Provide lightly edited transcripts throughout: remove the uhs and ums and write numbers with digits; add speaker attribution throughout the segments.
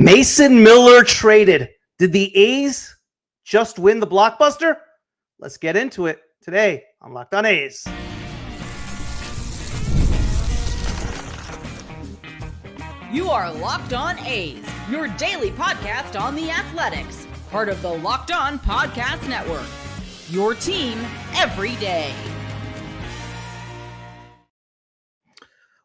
Speaker 1: Mason Miller traded. Did the A's just win the blockbuster? Let's get into it today on Locked On A's.
Speaker 2: You are Locked On A's, your daily podcast on the Athletics, part of the Locked On Podcast Network. Your team every day.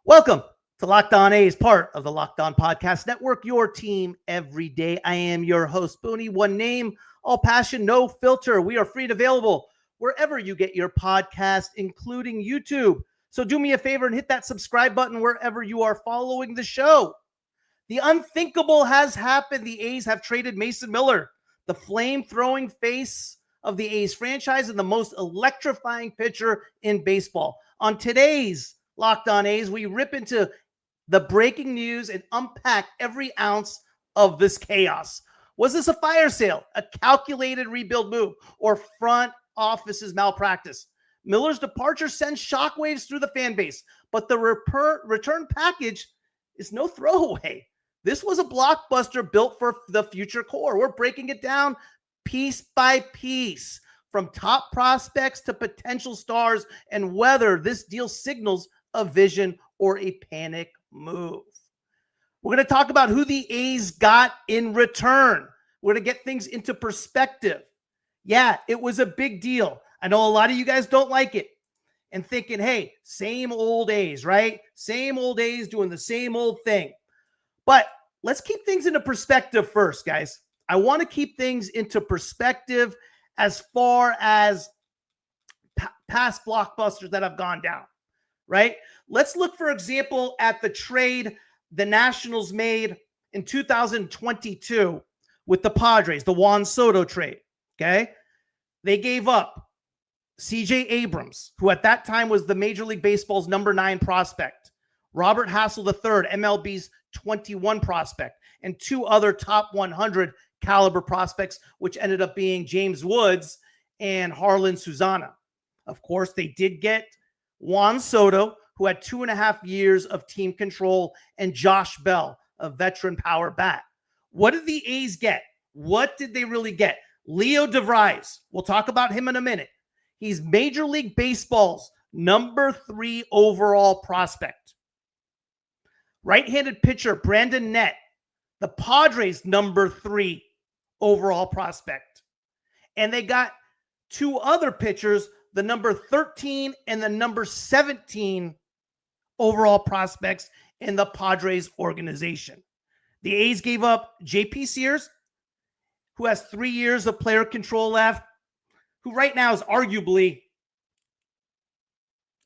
Speaker 1: Welcome to Locked On A's, part of the Locked On Podcast Network, your team every day. I am your host, Booney. One name, all passion, no filter. We are free and available wherever you get your podcast, including YouTube. So do me a favor and hit that subscribe button wherever you are following the show. The unthinkable has happened. The A's have traded Mason Miller, the flamethrowing face of the A's franchise and the most electrifying pitcher in baseball. On today's Locked On A's, we rip into the breaking news and unpack every ounce of this chaos. Was this a fire sale, a calculated rebuild move, or front office's malpractice? Miller's departure sends shockwaves through the fan base, but the return package is no throwaway. This was a blockbuster built for the future core. We're breaking it down piece by piece, from top prospects to potential stars, and whether this deal signals a vision or a panic move. We're going to talk about who the A's got in return. We're going to get things into perspective. Yeah, it was a big deal. I know a lot of you guys don't like it and thinking, hey, same old A's, right? Same old A's doing the same old thing. But let's keep things into perspective first, guys. I want to keep things into perspective as far as past blockbusters that have gone down, right? Let's look, for example, at the trade the Nationals made in 2022 with the Padres, the Juan Soto trade, okay? They gave up C.J. Abrams, who at that time was the Major League Baseball's number 9 prospect, Robert Hassel III, MLB's 21 prospect, and 2 other top 100 caliber prospects, which ended up being James Woods and Harlan Suzana. Of course, they did get Juan Soto, who had 2.5 years of team control, and Josh Bell, a veteran power bat. What did the A's get? What did they really get? Leo DeVries. We'll talk about him in a minute. He's Major League Baseball's number 3 overall prospect. Right-handed pitcher Brandon Nett, the Padres' number 3 overall prospect. And they got 2 other pitchers, the number 13 and the number 17 overall prospects in the Padres organization. The A's gave up J.P. Sears, who has 3 years of player control left, who right now is arguably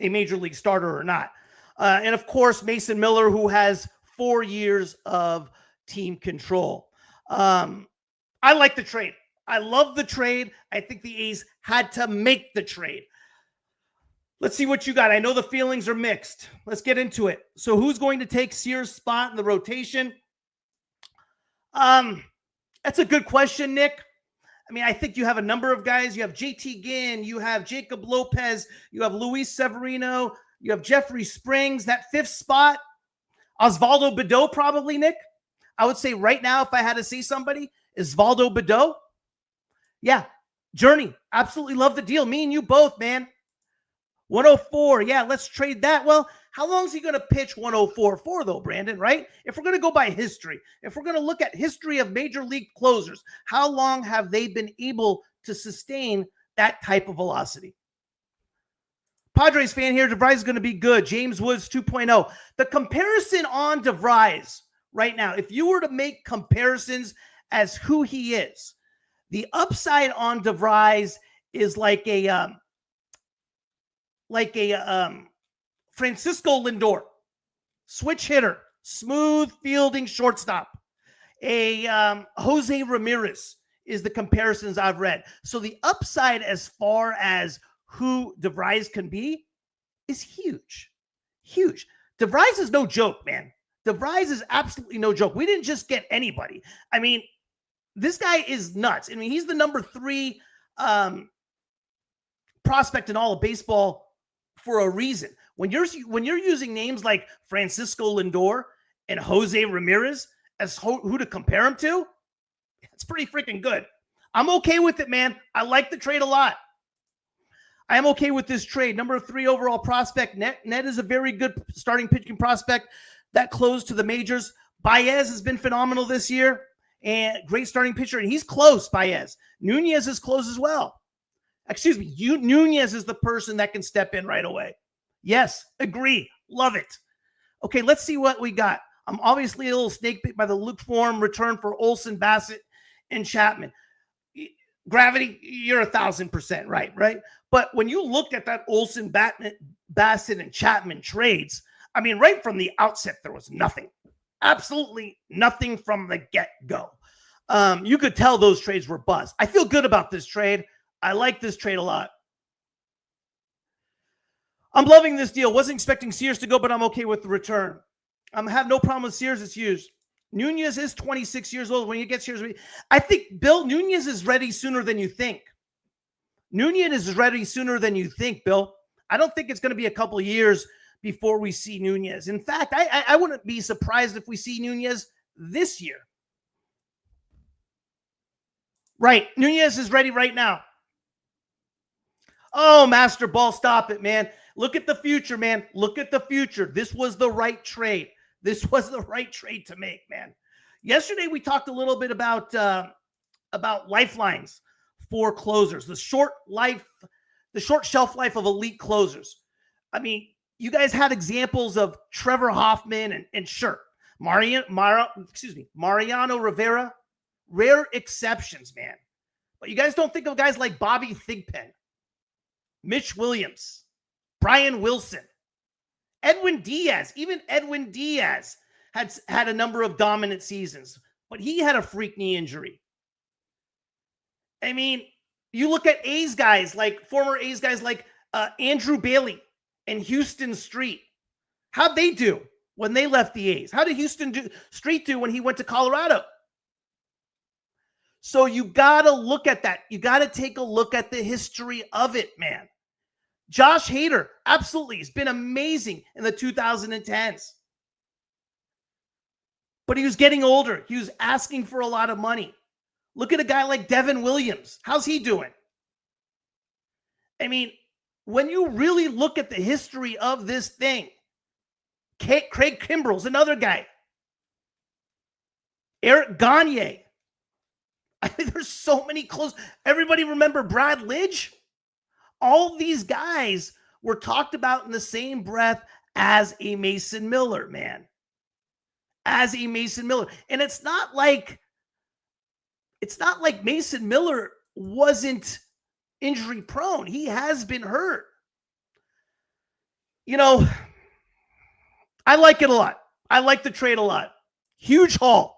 Speaker 1: a major league starter or not. And of course, Mason Miller, who has 4 years of team control. I like the trade. I love the trade. I think the A's had to make the trade. Let's see what you got. I know the feelings are mixed. Let's get into it. So who's going to take Sears' spot in the rotation? That's a good question, Nick. I mean, I think you have a number of guys. You have JT Ginn, you have Jacob Lopez, you have Luis Severino, you have Jeffrey Springs. That 5th spot, Osvaldo Bido probably, Nick. I would say right now, if I had to say somebody, Osvaldo Bido. Yeah, Journey, absolutely love the deal. Me and you both, man. 104, yeah, let's trade that. Well, how long is he going to pitch 104 for, though, Brandon, right? If we're going to go by history, if we're going to look at history of major league closers, how long have they been able to sustain that type of velocity? Padres fan here, DeVries is going to be good. James Woods 2.0. The comparison on DeVries right now, if you were to make comparisons as who he is, the upside on DeVries is like a Francisco Lindor, switch hitter, smooth fielding shortstop. A Jose Ramirez is the comparisons I've read. So the upside as far as who DeVries can be is huge. Huge. DeVries is no joke, man. DeVries is absolutely no joke. We didn't just get anybody. I mean, this guy is nuts. I mean, he's the number 3 prospect in all of baseball for a reason. When you're using names like Francisco Lindor and Jose Ramirez as who to compare him to, it's pretty freaking good. I'm okay with it, man. I like the trade a lot. I am okay with this trade. Number 3 overall prospect. Ned is a very good starting pitching prospect that closed to the majors. Baez has been phenomenal this year and great starting pitcher. And he's close, Baez. Nunez is close as well. Excuse me. Nunez is the person that can step in right away. Yes, agree. Love it. Okay, let's see what we got. I'm obviously a little snake bit by the Luke Form return for Olsen, Bassett, and Chapman. Gravity, you're 1,000% right? But when you look at that Olsen, Bassett, and Chapman trades, I mean, right from the outset, there was nothing. Absolutely nothing from the get-go. You could tell those trades were bust. I feel good about this trade. I like this trade a lot. I'm loving this deal. Wasn't expecting Sears to go, but I'm okay with the return. I have no problem with Sears. It's used. Nunez is 26 years old. When you get Sears, I think, Bill, Nunez is ready sooner than you think. Nunez is ready sooner than you think, Bill. I don't think it's going to be a couple of years before we see Nunez. In fact, I wouldn't be surprised if we see Nunez this year. Right. Nunez is ready right now. Oh, Master Ball, stop it, man. Look at the future, man. Look at the future. This was the right trade. This was the right trade to make, man. Yesterday, we talked a little bit about lifelines for closers, the short shelf life of elite closers. I mean, you guys had examples of Trevor Hoffman and sure, Mariano Rivera, rare exceptions, man. But you guys don't think of guys like Bobby Thigpen, Mitch Williams, Brian Wilson, Edwin Diaz. Even Edwin Diaz had a number of dominant seasons, but he had a freak knee injury. I mean, you look at former A's guys like Andrew Bailey and Houston Street. How'd they do when they left the A's? How did Houston Street do when he went to Colorado? So you got to look at that. You got to take a look at the history of it, man. Josh Hader, absolutely. He's been amazing in the 2010s. But he was getting older. He was asking for a lot of money. Look at a guy like Devin Williams. How's he doing? I mean, when you really look at the history of this thing, Craig Kimbrell's another guy. Eric Gagne. I mean, there's so many close. Everybody remember Brad Lidge? All these guys were talked about in the same breath as a Mason Miller, man. As a Mason Miller. And it's not like Mason Miller wasn't injury prone. He has been hurt. You know, I like it a lot. I like the trade a lot. Huge haul.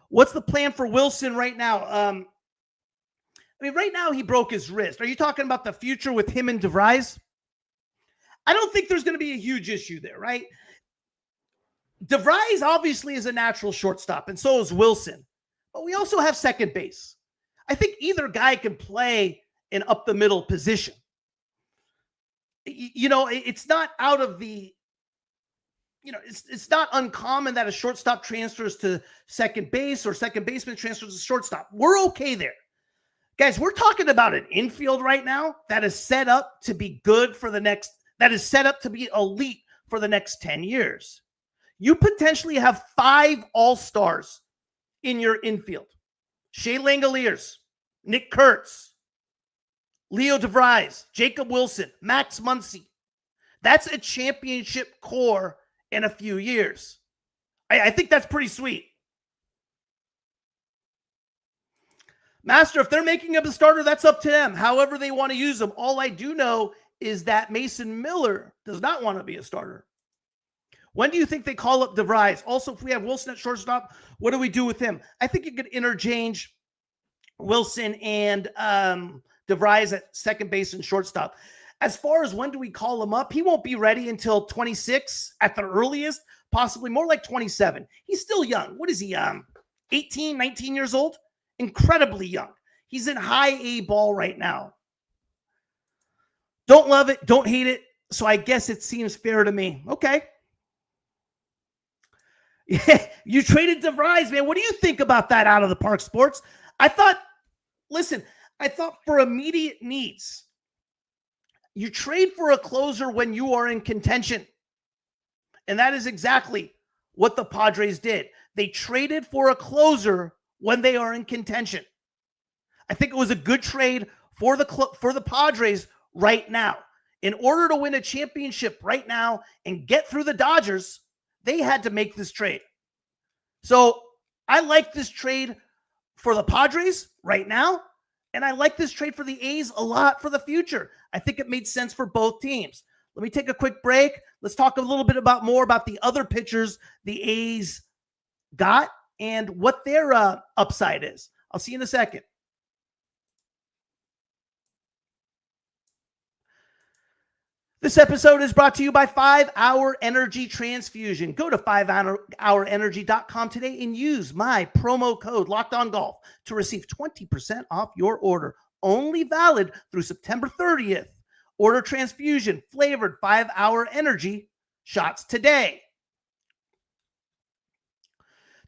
Speaker 1: What's the plan for Wilson right now? I mean, right now he broke his wrist. Are you talking about the future with him and DeVries? I don't think there's going to be a huge issue there, right? DeVries obviously is a natural shortstop, and so is Wilson. But we also have second base. I think either guy can play an up-the-middle position. You know, it's not out of the... You know, it's not uncommon that a shortstop transfers to second base or second baseman transfers to shortstop. We're okay there. Guys, we're talking about an infield right now that is set up to be good for that is set up to be elite for the next 10 years. You potentially have 5 all-stars in your infield. Shea Langoliers, Nick Kurtz, Leo DeVries, Jacob Wilson, Max Muncy. That's a championship core in a few years. I think that's pretty sweet. Master, if they're making him a starter, that's up to them. However they want to use him. All I do know is that Mason Miller does not want to be a starter. When do you think they call up DeVries? Also, if we have Wilson at shortstop, what do we do with him? I think you could interchange Wilson and DeVries at second base and shortstop. As far as when do we call him up, he won't be ready until 26 at the earliest, possibly more like 27. He's still young. What is he, 18, 19 years old? Incredibly young. He's in high A ball right now. Don't love it. Don't hate it. So I guess it seems fair to me. Okay. Yeah, you traded DeVries, man. What do you think about that out of the park sports? I thought for immediate needs, you trade for a closer when you are in contention. And that is exactly what the Padres did. They traded for a closer when they are in contention. I think it was a good trade for the Padres right now. In order to win a championship right now and get through the Dodgers, they had to make this trade. So I like this trade for the Padres right now, and I like this trade for the A's a lot for the future. I think it made sense for both teams. Let me take a quick break. Let's talk a little bit more about the other pitchers the A's got and what their upside is. I'll see you in a second. This episode is brought to you by 5-Hour Energy Transfusion. Go to 5hourenergy.com today and use my promo code LOCKEDONGolf to receive 20% off your order. Only valid through September 30th. Order transfusion flavored 5-Hour Energy shots today.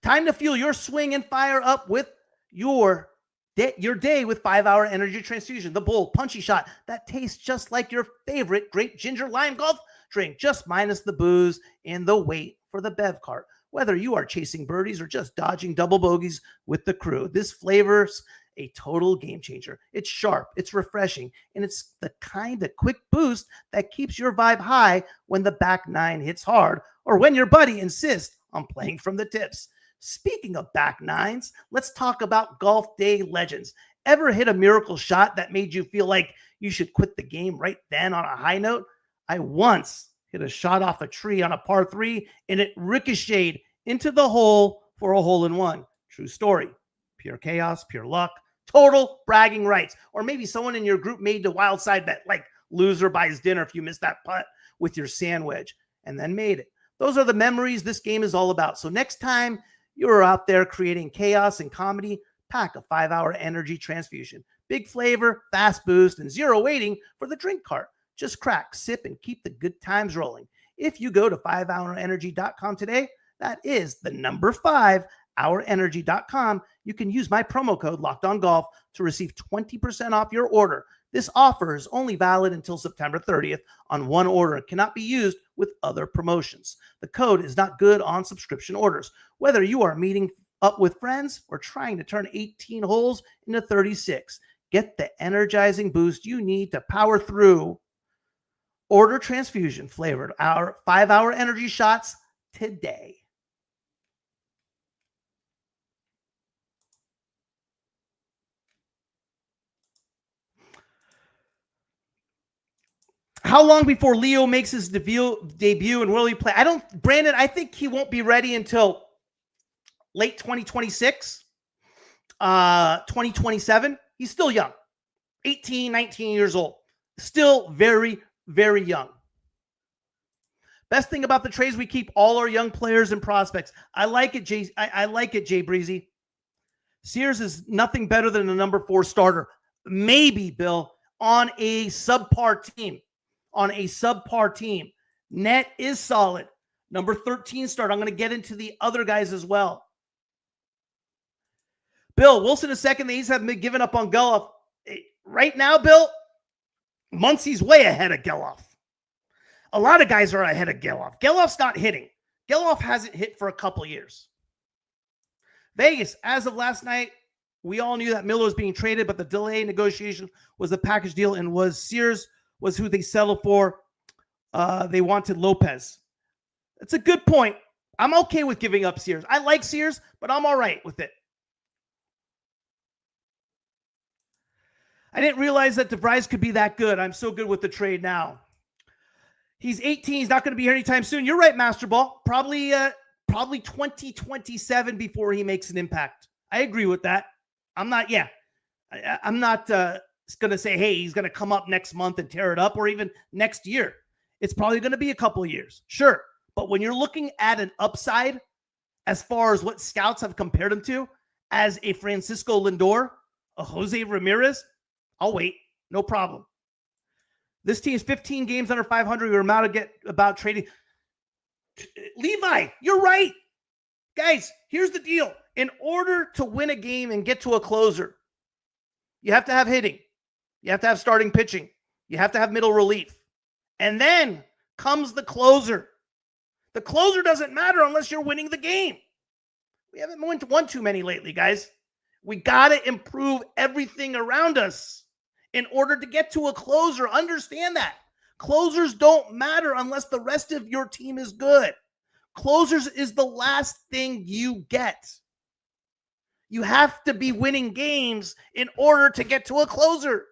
Speaker 1: Time to fuel your swing and fire up with your day with 5-Hour Energy Transfusion. The bold, punchy shot that tastes just like your favorite grape ginger lime golf drink, just minus the booze and the wait for the bev cart. Whether you are chasing birdies or just dodging double bogeys with the crew, this flavor's a total game changer. It's sharp, it's refreshing, and it's the kind of quick boost that keeps your vibe high when the back nine hits hard or when your buddy insists on playing from the tips. Speaking of back nines, let's talk about golf day legends. Ever hit a miracle shot that made you feel like you should quit the game right then on a high note? I once hit a shot off a tree on a par 3 and it ricocheted into the hole for a hole-in-one. True story. Pure chaos, pure luck, total bragging rights. Or maybe someone in your group made the wild side bet, like loser buys dinner if you missed that putt with your sand wedge, and then made it. Those are the memories this game is all about. So next time you're out there creating chaos and comedy, pack a 5-Hour Energy Transfusion. Big flavor, fast boost, and zero waiting for the drink cart. Just crack, sip, and keep the good times rolling. If you go to 5hourenergy.com today, that is the number 5hourenergy.com, you can use my promo code LOCKEDONGolf to receive 20% off your order. This offer is only valid until September 30th on one order and cannot be used with other promotions. The code is not good on subscription orders. Whether you are meeting up with friends or trying to turn 18 holes into 36, get the energizing boost you need to power through. Order transfusion flavored our 5-Hour Energy shots today. How long before Leo makes his debut and will he play? Brandon, I think he won't be ready until late 2026, 2027. He's still young, 18, 19 years old. Still very, very young. Best thing about the trades, we keep all our young players and prospects. I like it, Jay. I like it, Jay Breezy. Sears is nothing better than a number 4 starter. Maybe, Bill, on a subpar team. Net is solid. Number 13 start. I'm going to get into the other guys as well. Bill, Wilson is second. The A's haven't been given up on Geloff. Right now, Bill, Muncy's way ahead of Geloff. A lot of guys are ahead of Geloff. Geloff's not hitting. Geloff hasn't hit for a couple years. Vegas, as of last night, we all knew that Miller was being traded, but the delay negotiation was a package deal and Sears was who they settled for. They wanted Lopez. That's a good point. I'm okay with giving up Sears. I like Sears, but I'm all right with it. I didn't realize that DeVries could be that good. I'm so good with the trade now. He's 18. He's not going to be here anytime soon. You're right, Master Ball. Probably 2027 before he makes an impact. I agree with that. I'm not going to say, hey, he's going to come up next month and tear it up, or even next year. It's probably going to be a couple of years. Sure. But when you're looking at an upside, as far as what scouts have compared him to, as a Francisco Lindor, a Jose Ramirez, I'll wait. No problem. This team's 15 games under 500. We were about trading. Levi, you're right. Guys, here's the deal. In order to win a game and get to a closer, you have to have hitting. You have to have starting pitching. You have to have middle relief. And then comes the closer. The closer doesn't matter unless you're winning the game. We haven't won too many lately, guys. We got to improve everything around us in order to get to a closer. Understand that. Closers don't matter unless the rest of your team is good. Closers is the last thing you get. You have to be winning games in order to get to a closer.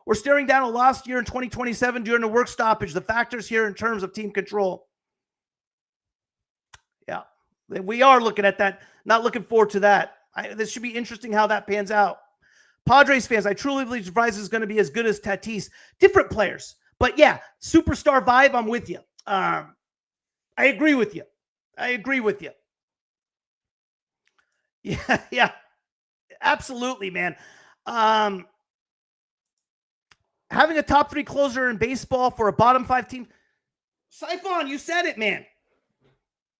Speaker 1: We're staring down a lost year in 2027 during the work stoppage. The factors here in terms of team control. Yeah, we are looking at that. Not looking forward to that. This should be interesting how that pans out. Padres fans, I truly believe Surprise is going to be as good as Tatis. Different players. But yeah, superstar vibe, I'm with you. I agree with you. Yeah, absolutely, man. Having a top 3 closer in baseball for a bottom 5 team. Siphon, you said it, man.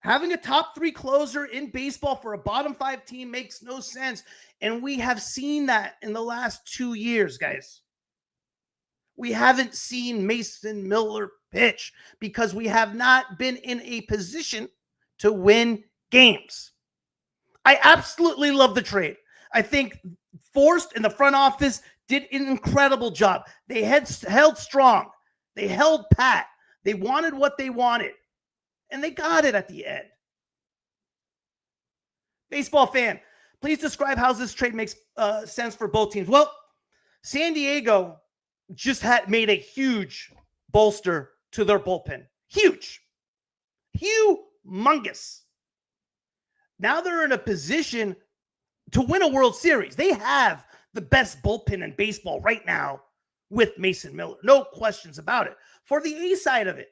Speaker 1: Having a top 3 closer in baseball for a bottom 5 team makes no sense. And we have seen that in the last 2 years, guys. We haven't seen Mason Miller pitch because we have not been in a position to win games. I absolutely love the trade. I think Forrest in the front office did an incredible job. They held strong. They held pat. They wanted what they wanted. And they got it at the end. Baseball fan, please describe how this trade makes sense for both teams. Well, San Diego just made a huge bolster to their bullpen. Huge. Humongous. Now they're in a position to win a World Series. They have the best bullpen in baseball right now with Mason Miller. No questions about it. For the A side of it,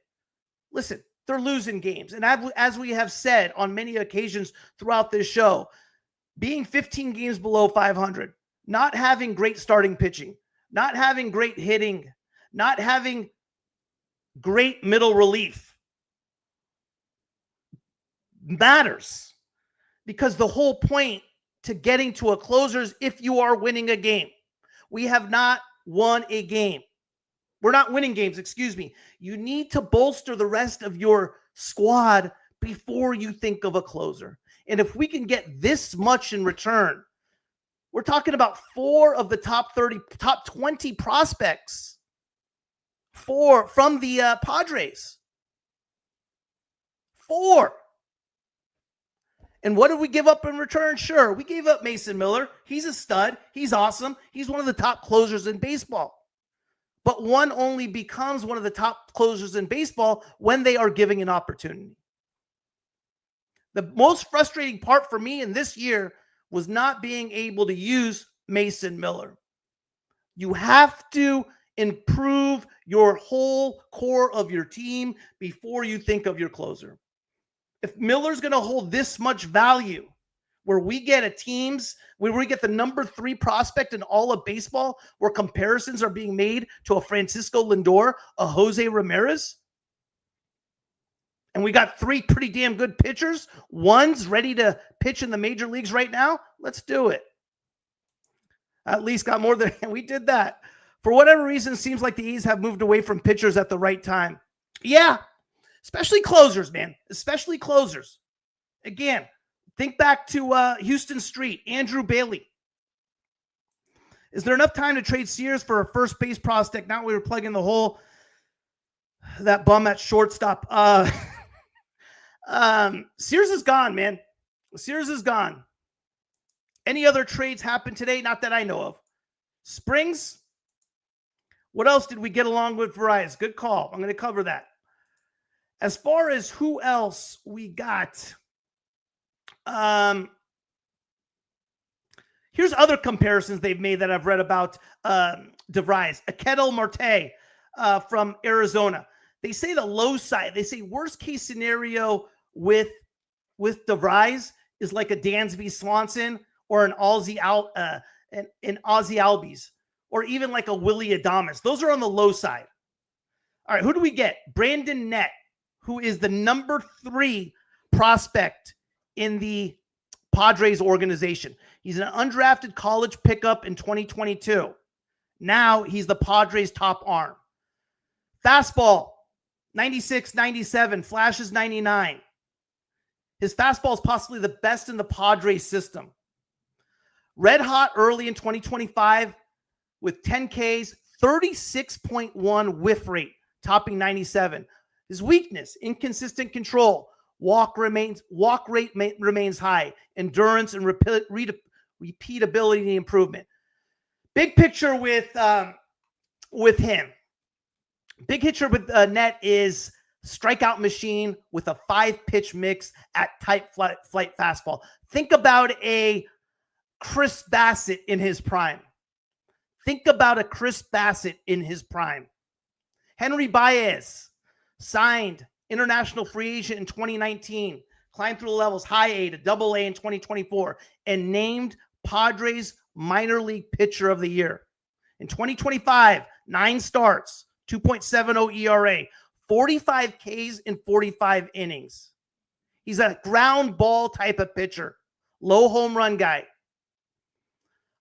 Speaker 1: listen, they're losing games. And as we have said on many occasions throughout this show, being 15 games below 500, not having great starting pitching, not having great hitting, not having great middle relief matters. Because the whole point to getting to a closer is if you are winning a game. We have not won a game. We're not winning games, excuse me. You need to bolster the rest of your squad before you think of a closer. And if we can get this much in return, we're talking about 4 of the top 20 prospects from the Padres. 4. And what did we give up in return? Sure, we gave up Mason Miller. He's a stud. He's awesome. He's one of the top closers in baseball. But one only becomes one of the top closers in baseball when they are giving an opportunity. The most frustrating part for me in this year was not being able to use Mason Miller. You have to improve your whole core of your team before you think of your closer. If Miller's going to hold this much value, where we get where we get the number 3 prospect in all of baseball, where comparisons are being made to a Francisco Lindor, a Jose Ramirez, and we got 3 pretty damn good pitchers, one's ready to pitch in the major leagues right now, let's do it. At least got more than we did that. For whatever reason, it seems like the A's have moved away from pitchers at the right time. Yeah, especially closers, man. Especially closers. Again, think back to Houston Street, Andrew Bailey. Is there enough time to trade Sears for a first base prospect? Now we were plugging the hole. That bum at shortstop. Sears is gone, man. Sears is gone. Any other trades happen today? Not that I know of. Springs. What else did we get along with Verizon? Good call. I'm going to cover that. As far as who else we got, here's other comparisons they've made that I've read about DeVries. Aketel Marte from Arizona. They say the low side. They say worst case scenario with DeVries is like a Dansby Swanson or an Ozzie Albies, or even like a Willie Adames. Those are on the low side. All right, who do we get? Brandon Nett, who is the number 3 prospect in the Padres organization. He's an undrafted college pickup in 2022. Now he's the Padres' top arm. Fastball, 96, 97, flashes 99. His fastball is possibly the best in the Padres system. Red hot early in 2025 with 10 Ks, 36.1 whiff rate, topping 97. His weakness, inconsistent control. Walk rate remains high. Endurance and repeatability improvement. Big picture with him. Big picture with Net is strikeout machine with a 5-pitch mix at tight flight fastball. Think about a Chris Bassett in his prime. Think about a Chris Bassett in his prime. Henry Baez, signed international free agent in 2019, climbed through the levels, high A to double A in 2024, and named Padres minor league pitcher of the year. In 2025, 9 starts, 2.70 ERA, 45 Ks in 45 innings. He's a ground ball type of pitcher, low home run guy.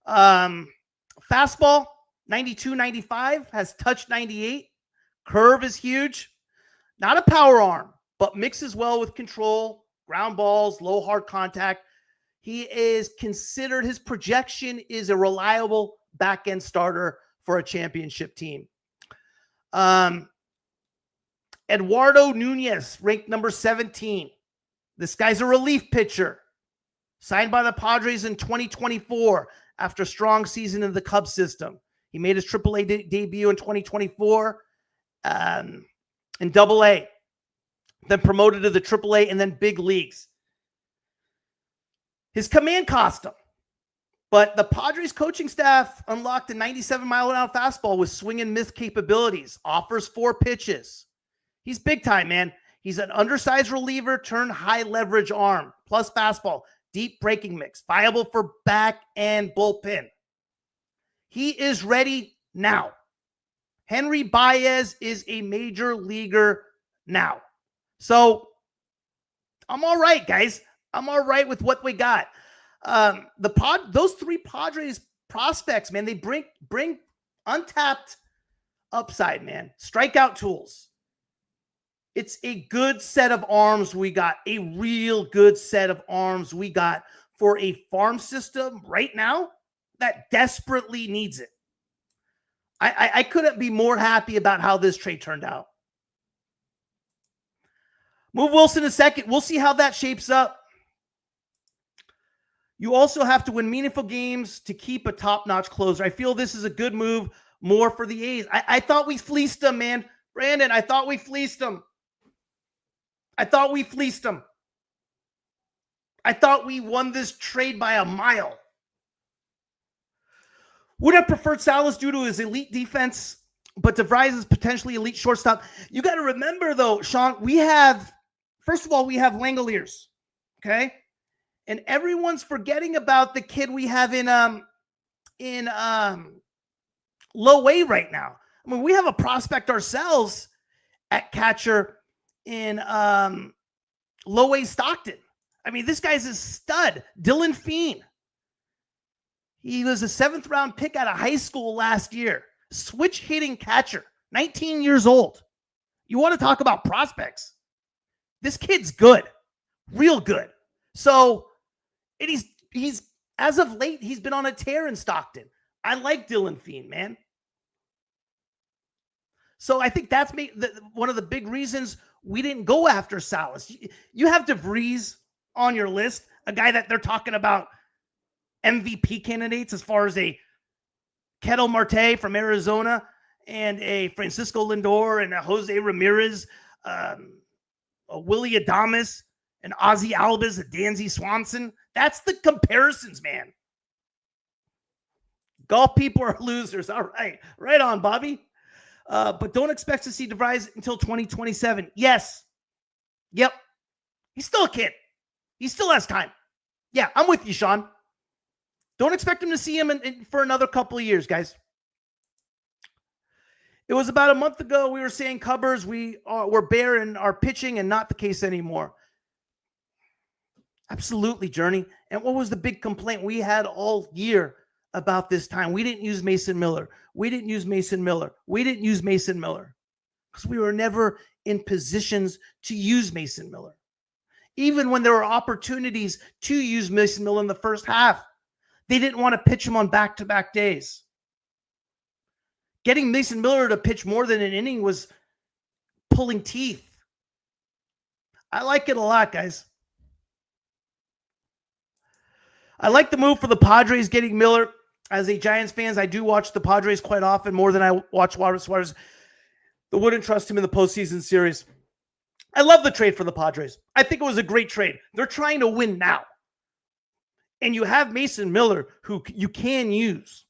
Speaker 1: Fastball, 92, 95, has touch 98. Curve is huge. Not a power arm, but mixes well with control, ground balls, low hard contact. He is considered, his projection is a reliable back-end starter for a championship team. Eduardo Nunez, ranked number 17. This guy's a relief pitcher, signed by the Padres in 2024 after a strong season in the Cubs system. He made his AAA debut in 2024 in AA, then promoted to the AAA and then big leagues. His command cost him, but the Padres coaching staff unlocked a 97-mile-an-hour fastball with swing and miss capabilities, offers 4 pitches. He's big time, man. He's an undersized reliever turned high leverage arm, plus fastball, deep breaking mix, viable for back and bullpen. He is ready now. Henry Baez is a major leaguer now. So I'm all right, guys. I'm all right with what we got. Those 3 Padres prospects, man, they bring untapped upside, man. Strikeout tools. It's a good set of arms we got. A real good set of arms we got for a farm system right now that desperately needs it. I couldn't be more happy about how this trade turned out. Move Wilson a second. We'll see how that shapes up. You also have to win meaningful games to keep a top-notch closer. I feel this is a good move more for the A's. I thought we fleeced them, man. Brandon, I thought we fleeced them. I thought we won this trade by a mile. Would have preferred Salas due to his elite defense, but DeVries is potentially elite shortstop. You got to remember, though, Sean, first of all, we have Langoliers, okay? And everyone's forgetting about the kid we have in low A right now. I mean, we have a prospect ourselves at catcher in low A Stockton. I mean, this guy's a stud. Dylan Feen. He was a 7th-round pick out of high school last year. Switch hitting catcher, 19 years old. You want to talk about prospects? This kid's good, real good. So, and he's as of late, he's been on a tear in Stockton. I like Dylan Feen, man. So I think that's one of the big reasons we didn't go after Salas. You have DeVries on your list, a guy that they're talking about MVP candidates as far as a Ketel Marte from Arizona and a Francisco Lindor and a Jose Ramirez, a Willie Adames, and Ozzy Albies, a Dansby Swanson. That's the comparisons, man. Golf people are losers. All right. Right on, Bobby. But don't expect to see DeVries until 2027. Yes. Yep. He's still a kid. He still has time. Yeah, I'm with you, Sean. Don't expect him to see him for another couple of years, guys. It was about a month ago we were saying Cubbers, we're bare in our pitching and not the case anymore. Absolutely, Journey. And what was the big complaint we had all year about this time? We didn't use Mason Miller. We didn't use Mason Miller. We didn't use Mason Miller because we were never in positions to use Mason Miller. Even when there were opportunities to use Mason Miller in the first half, they didn't want to pitch him on back-to-back days. Getting Mason Miller to pitch more than an inning was pulling teeth. I like it a lot, guys. I like the move for the Padres getting Miller. As a Giants fan, I do watch the Padres quite often, more than I watch Suarez. I wouldn't trust him in the postseason series. I love the trade for the Padres. I think it was a great trade. They're trying to win now. And you have Mason Miller, who you can use.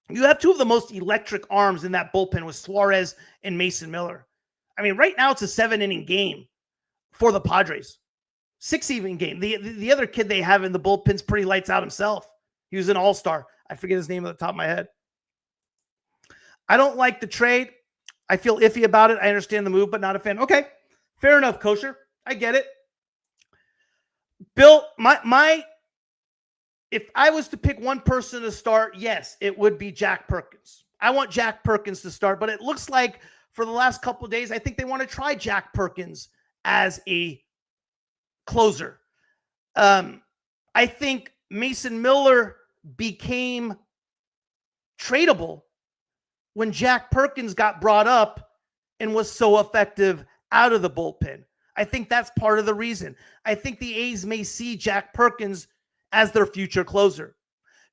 Speaker 1: You have two of the most electric arms in that bullpen with Suarez and Mason Miller. I mean, right now it's a 7-inning game for the Padres. 6-inning game. The other kid they have in the bullpen's pretty lights out himself. He was an all-star. I forget his name at the top of my head. I don't like the trade. I feel iffy about it. I understand the move, but not a fan. Okay, fair enough, Kosher. I get it. Bill, if I was to pick one person to start, yes, it would be Jack Perkins. I want Jack Perkins to start, but it looks like for the last couple of days, I think they want to try Jack Perkins as a closer. I think Mason Miller became tradable when Jack Perkins got brought up and was so effective out of the bullpen. I think that's part of the reason. I think the A's may see Jack Perkins as their future closer.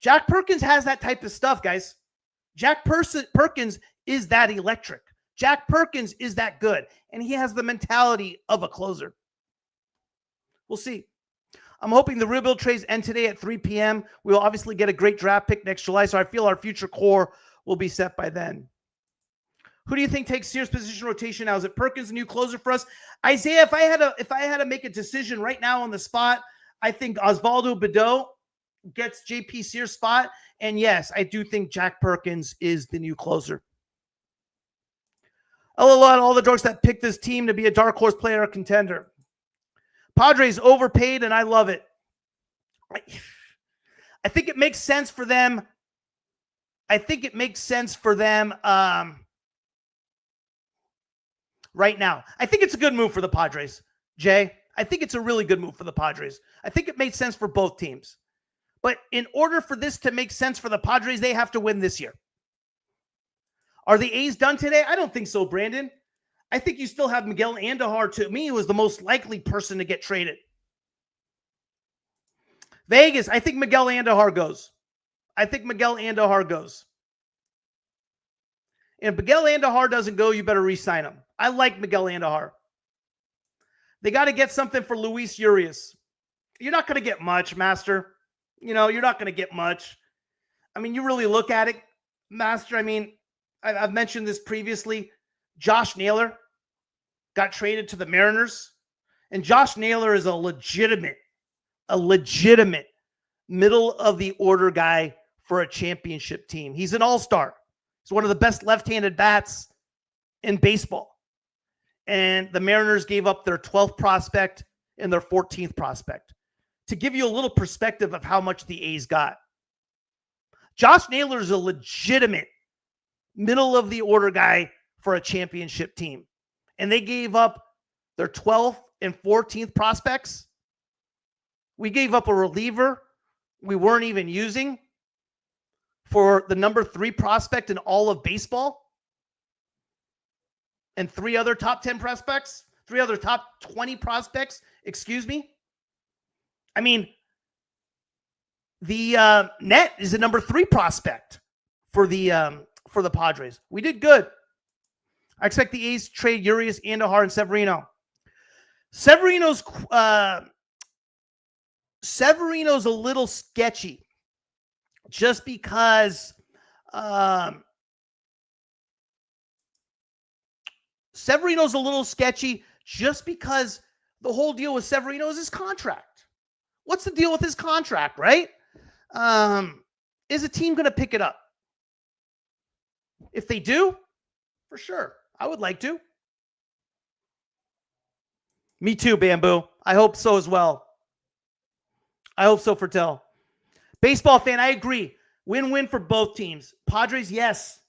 Speaker 1: Jack Perkins has that type of stuff, guys. Jack Perkins is that electric. Jack Perkins is that good, and he has the mentality of a closer. We'll see. I'm hoping the rebuild trades end today at 3 p.m. We will obviously get a great draft pick next July, so I feel our future core will be set by then. Who do you think takes Sears' position rotation now? Is it Perkins, a new closer for us? Isaiah, if I had to make a decision right now on the spot, I think Osvaldo Bido gets JP Sears' spot. And yes, I do think Jack Perkins is the new closer. LOL on all the dorks that picked this team to be a dark horse player or contender. Padres overpaid, and I love it. I think it makes sense for them. Right now. I think it's a good move for the Padres, Jay. I think it's a really good move for the Padres. I think it made sense for both teams. But in order for this to make sense for the Padres, they have to win this year. Are the A's done today? I don't think so, Brandon. I think you still have Miguel Andujar. To me, who was the most likely person to get traded. Vegas, I think Miguel Andujar goes. And if Miguel Andujar doesn't go, you better re-sign him. I like Miguel Andujar. They got to get something for Luis Urias. You're not going to get much, Master. You're not going to get much. I mean, you really look at it, Master. I mean, I've mentioned this previously. Josh Naylor got traded to the Mariners. And Josh Naylor is a legitimate middle of the order guy for a championship team. He's an all-star. He's one of the best left-handed bats in baseball. And the Mariners gave up their 12th prospect and their 14th prospect. To give you a little perspective of how much the A's got. Josh Naylor is a legitimate middle of the order guy for a championship team. And they gave up their 12th and 14th prospects. We gave up a reliever we weren't even using for the number 3 prospect in all of baseball. And 3 other top 10 prospects, 3 other top 20 prospects, excuse me. I mean, the net is a number 3 prospect for the Padres. We did good. I expect the A's to trade Urias, Andujar, and Severino. Severino's a little sketchy just because Severino's a little sketchy just because the whole deal with Severino is his contract. What's the deal with his contract, right? Is a team going to pick it up? If they do, for sure. I would like to. Me too, Bamboo. I hope so as well. I hope so, Fertel. Baseball fan, I agree. Win-win for both teams. Padres, yes.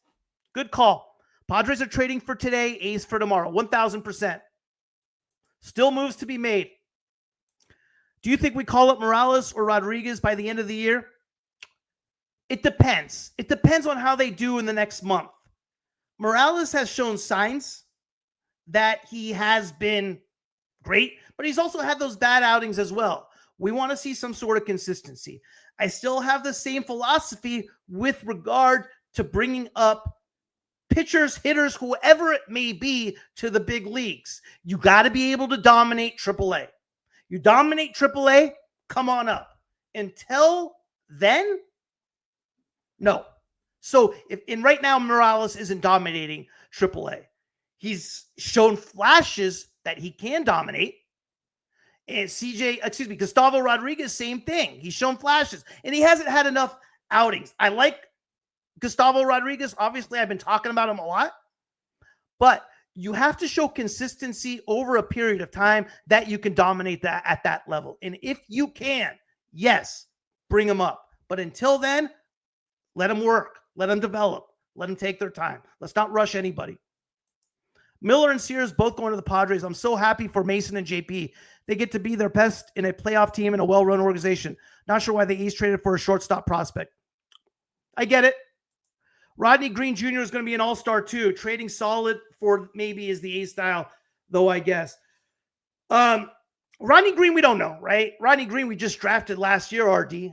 Speaker 1: Good call. Padres are trading for today, A's for tomorrow. 1,000%. Still moves to be made. Do you think we call up Morales or Rodriguez by the end of the year? It depends. It depends on how they do in the next month. Morales has shown signs that he has been great, but he's also had those bad outings as well. We want to see some sort of consistency. I still have the same philosophy with regard to bringing up pitchers, hitters, whoever it may be, to the big leagues. You got to be able to dominate AAA. You dominate AAA, come on up. Until then, no. So right now, Morales isn't dominating AAA. He's shown flashes that he can dominate. And Gustavo Rodriguez, same thing. He's shown flashes, and he hasn't had enough outings. I like Gustavo Rodriguez. Obviously, I've been talking about him a lot, but you have to show consistency over a period of time that you can dominate that at that level. And if you can, yes, bring him up. But until then, let him work. Let him develop. Let them take their time. Let's not rush anybody. Miller and Sears both going to the Padres. I'm so happy for Mason and JP. They get to be their best in a playoff team and a well-run organization. Not sure why the A's traded for a shortstop prospect. I get it. Rodney Green Jr. is going to be an all-star too. Trading solid for maybe is the A style, though, I guess. Rodney Green, we don't know, right? Rodney Green, we just drafted last year, RD.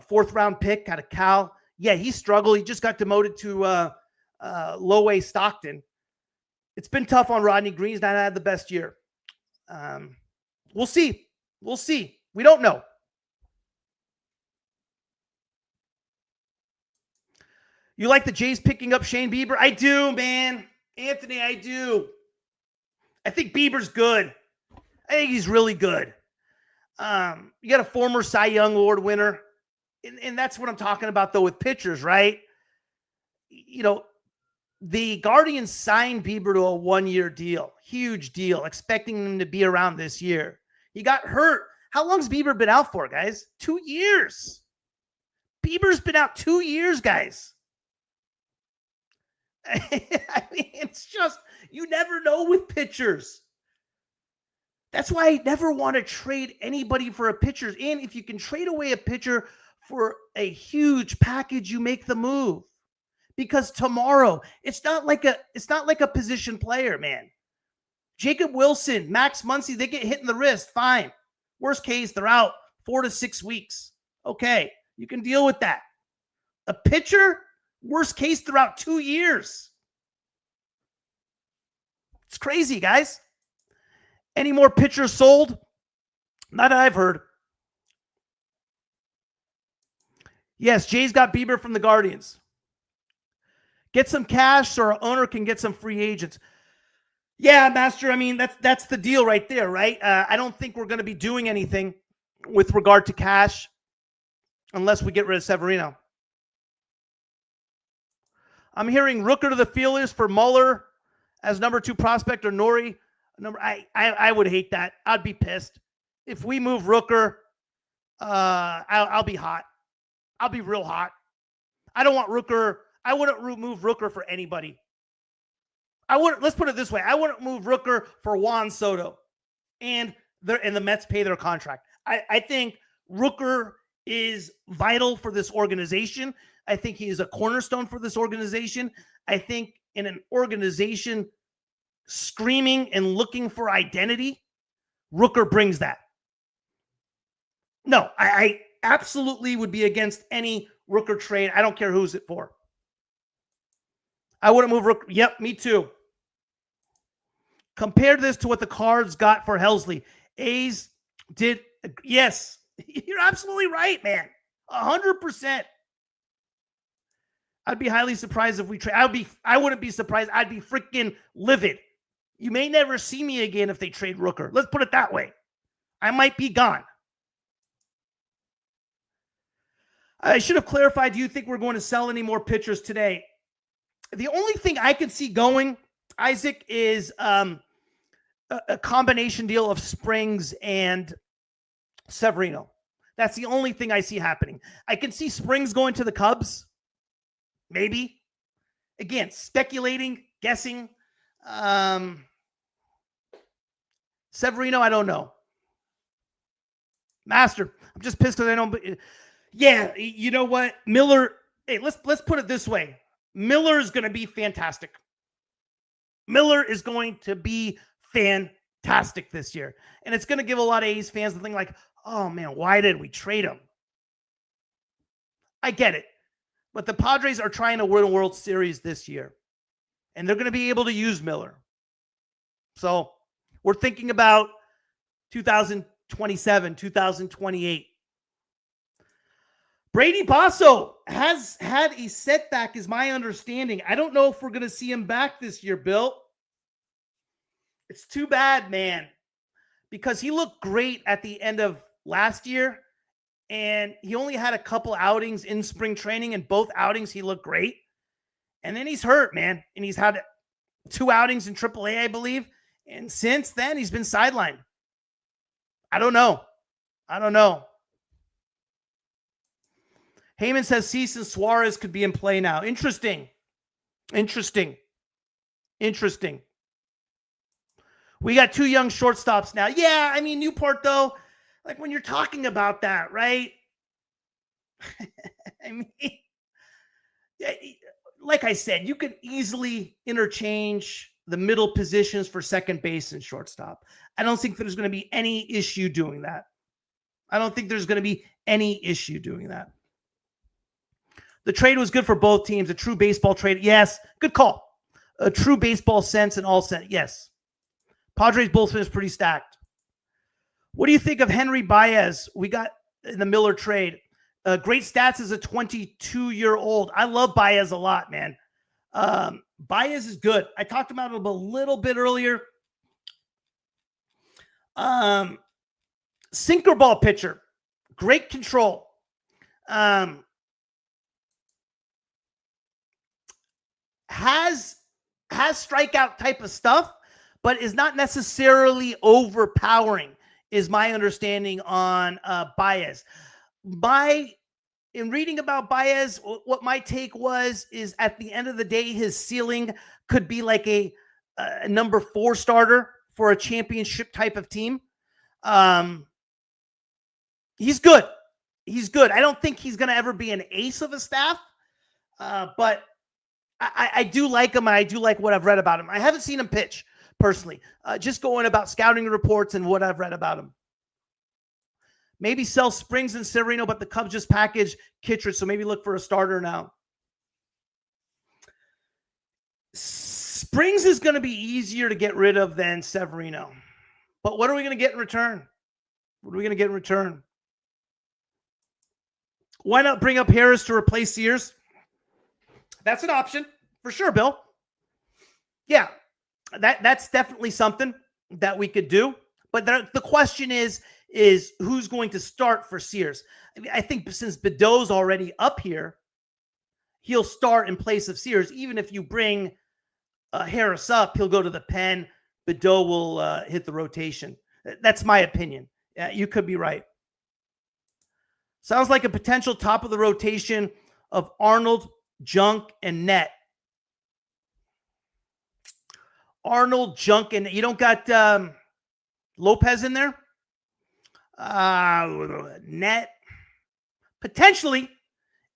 Speaker 1: Fourth-round pick out of Cal. Yeah, he struggled. He just got demoted to low-A Stockton. It's been tough on Rodney Green. He's not had the best year. We'll see. We'll see. We don't know. You like the Jays picking up Shane Bieber? I do, man. Anthony, I do. I think Bieber's good. I think he's really good. You got a former Cy Young Award winner. And that's what I'm talking about, though, with pitchers, right? You know, the Guardians signed Bieber to a one-year deal. Huge deal. Expecting him to be around this year. He got hurt. How long's Bieber been out for, guys? 2 years. Bieber's been out 2 years, guys. I mean, it's just, you never know with pitchers. That's why I never want to trade anybody for a pitcher. And if you can trade away a pitcher for a huge package, you make the move. Because tomorrow, it's not like a position player, man. Jacob Wilson, Max Muncy, they get hit in the wrist, fine. Worst case, they're out 4 to 6 weeks. Okay, you can deal with that. A pitcher, worst case, they're out 2 years. It's crazy, guys. Any more pitchers sold? Not that I've heard. Yes, Jay's got Bieber from the Guardians. Get some cash so our owner can get some free agents. Yeah, Master, I mean, that's the deal right there, right? I don't think we're going to be doing anything with regard to cash unless we get rid of Severino. I'm hearing Rooker to the Phillies for Muller as number 2 prospect or Nori. I would hate that. I'd be pissed. If we move Rooker, I'll be hot. I'll be real hot. I don't want Rooker. I wouldn't move Rooker for anybody. Let's put it this way. I wouldn't move Rooker for Juan Soto. And the Mets pay their contract. I think Rooker is vital for this organization. I think he is a cornerstone for this organization. I think in an organization screaming and looking for identity, Rooker brings that. No, I absolutely would be against any Rooker trade. I don't care who's it for. I wouldn't move Rooker. Yep, me too. Compare this to what the Cards got for Helsley. A's did. Yes, you're absolutely right, man. 100%. I'd be highly surprised if we trade. I wouldn't be surprised. I'd be freaking livid. You may never see me again if they trade Rooker. Let's put it that way. I might be gone. I should have clarified. Do you think we're going to sell any more pitchers today? The only thing I could see going, Isaac, is a combination deal of Springs and Severino. That's the only thing I see happening. I can see Springs going to the Cubs. Maybe. Again, speculating, guessing. Severino, I don't know. Master, I'm just pissed because I don't. Yeah, you know what? Miller, hey, let's put it this way. Miller is going to be fantastic. Miller is going to be fantastic this year. And it's going to give a lot of A's fans the thing like, oh man, why did we trade him? I get it. But the Padres are trying to win a World Series this year. And they're going to be able to use Miller. So we're thinking about 2027, 2028. Brady Basso has had a setback, is my understanding. I don't know if we're going to see him back this year, Bill. It's too bad, man, because he looked great at the end of last year, and he only had a couple outings in spring training, and both outings he looked great. And then he's hurt, man, and he's had 2 outings in AAA, I believe, and since then he's been sidelined. I don't know. Heyman says Cease and Suarez could be in play now. Interesting. We got 2 young shortstops now. Yeah, I mean, Newport, though, like when you're talking about that, right? I mean, like I said, you could easily interchange the middle positions for second base and shortstop. I don't think there's going to be any issue doing that. The trade was good for both teams. A true baseball trade. Yes, good call. A true baseball sense in all sense. Yes. Padres bullpen is pretty stacked. What do you think of Henry Baez? We got in the Miller trade. Great stats as a 22-year-old. I love Baez a lot, man. Baez is good. I talked about him a little bit earlier. Sinker ball pitcher. Great control. Has strikeout type of stuff, but is not necessarily overpowering, is my understanding on Baez. In reading about Baez, what my take is at the end of the day, his ceiling could be like a number 4 starter for a championship type of team. He's good. I don't think he's going to ever be an ace of a staff, but I do like him. I do like what I've read about him. I haven't seen him pitch personally, just going about scouting reports and what I've read about him. Maybe sell Springs and Severino, but the Cubs just packaged Kittredge, so maybe look for a starter now. Springs is going to be easier to get rid of than Severino. But what are we going to get in return? Why not bring up Harris to replace Sears? That's an option for sure, Bill. Yeah, that's definitely something that we could do. But the question is who's going to start for Sears? I mean, I think since Badeau's already up here, he'll start in place of Sears. Even if you bring Harris up, he'll go to the pen. Badeau will hit the rotation. That's my opinion. You could be right. Sounds like a potential top of the rotation of Arnold, Junk, and Net. Arnold, Junk, and you don't got Lopez in there? Net, potentially,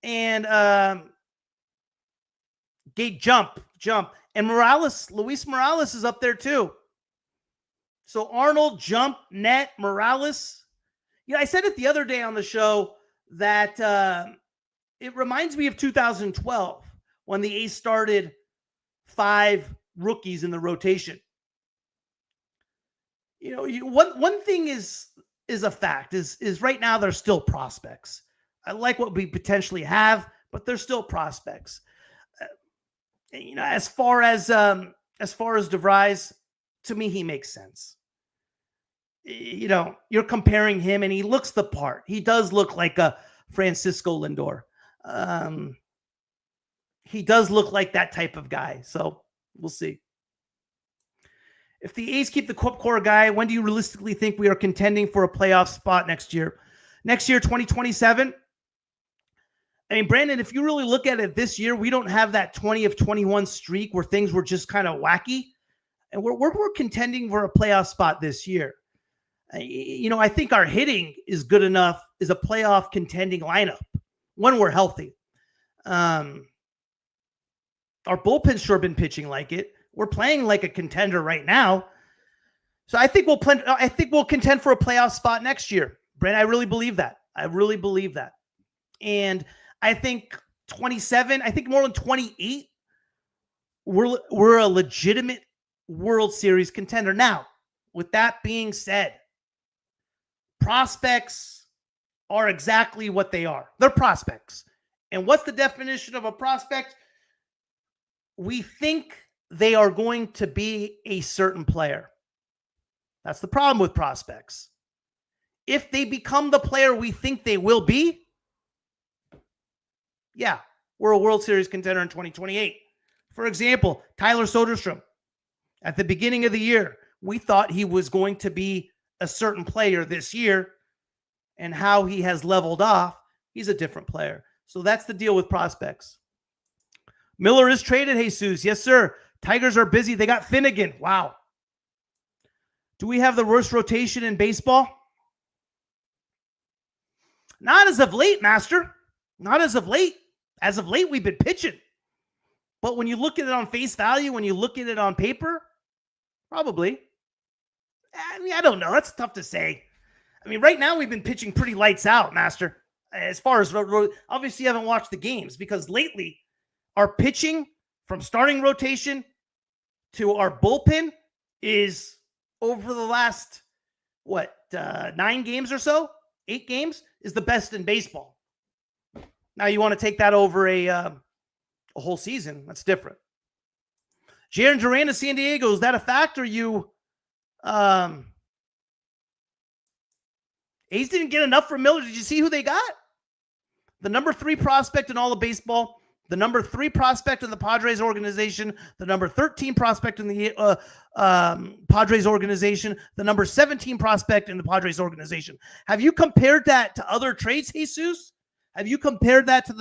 Speaker 1: and Gate jump, and Luis Morales is up there too. So Arnold, Jump, Net, Morales. Yeah, I said it the other day on the show that it reminds me of 2012 when the A's started 5 rookies in the rotation. You know, one thing is a fact is right now they're still prospects. I like what we potentially have, but they're still prospects. You know, as far as DeVries, to me, he makes sense. You know, you're comparing him, and he looks the part. He does look like a Francisco Lindor. He does look like that type of guy. So we'll see. If the A's keep the core guy, when do you realistically think we are contending for a playoff spot next year? Next year, 2027. I mean, Brandon, if you really look at it this year, we don't have that 20 of 21 streak where things were just kind of wacky. And we're contending for a playoff spot this year. I think our hitting is good enough, is a playoff contending lineup when we're healthy. Our bullpen's sure been pitching like it. We're playing like a contender right now. So I think we'll contend for a playoff spot next year. Brent, I really believe that. And I think 27, I think more than 28, we're a legitimate World Series contender. Now, with that being said, prospects are exactly what they are. They're prospects. And what's the definition of a prospect? We think they are going to be a certain player. That's the problem with prospects. If they become the player we think they will be, yeah, we're a World Series contender in 2028. For example, Tyler Soderstrom. At the beginning of the year, we thought he was going to be a certain player this year, and how he has leveled off, he's a different player. So that's the deal with prospects. Miller is traded, Jesus. Yes, sir. Tigers are busy. They got Finnegan. Wow. Do we have the worst rotation in baseball? Not as of late, Master. Not as of late. As of late, we've been pitching. But when you look at it on face value, when you look at it on paper, probably. I mean, I don't know. That's tough to say. I mean, right now we've been pitching pretty lights out, Master. As far as obviously you haven't watched the games, because lately our pitching from starting rotation to our bullpen is over the last, 9 games or so, 8 games, is the best in baseball. Now you want to take that over a whole season. That's different. Jaron Duran of San Diego, is that a fact, or you A's didn't get enough from Miller? Did you see who they got? The number 3 prospect in all of baseball, the number 3 prospect in the Padres organization, the number 13 prospect in the Padres organization, the number 17 prospect in the Padres organization. Have you compared that to other trades, Jesus? Have you compared that to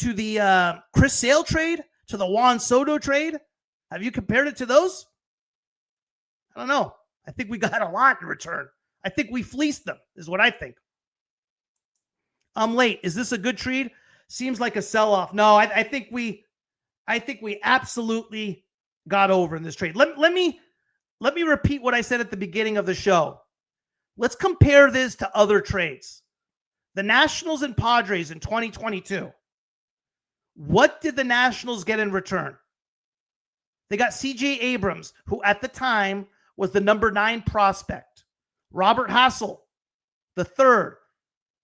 Speaker 1: the Chris Sale trade, to the Juan Soto trade? Have you compared it to those? I don't know. I think we got a lot in return. I think we fleeced them, is what I think. I'm late. Is this a good trade? Seems like a sell-off. No, I think we absolutely got over in this trade. Let me repeat what I said at the beginning of the show. Let's compare this to other trades. The Nationals and Padres in 2022. What did the Nationals get in return? They got C.J. Abrams, who at the time was the number 9 prospect. Robert Hassel, the third,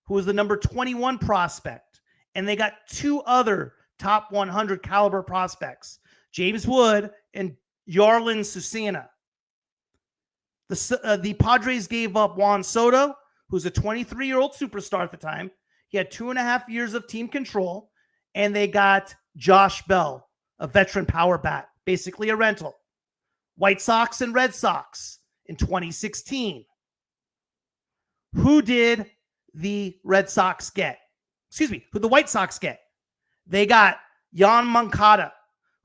Speaker 1: who was the number 21 prospect. And they got 2 other top 100 caliber prospects, James Wood and Yarlin Susana. The Padres gave up Juan Soto, who's a 23-year-old superstar at the time. He had 2.5 years of team control. And they got Josh Bell, a veteran power bat, basically a rental. White Sox and Red Sox in 2016. Who did the Red Sox get? Who the White Sox get? They got Yoan Moncada,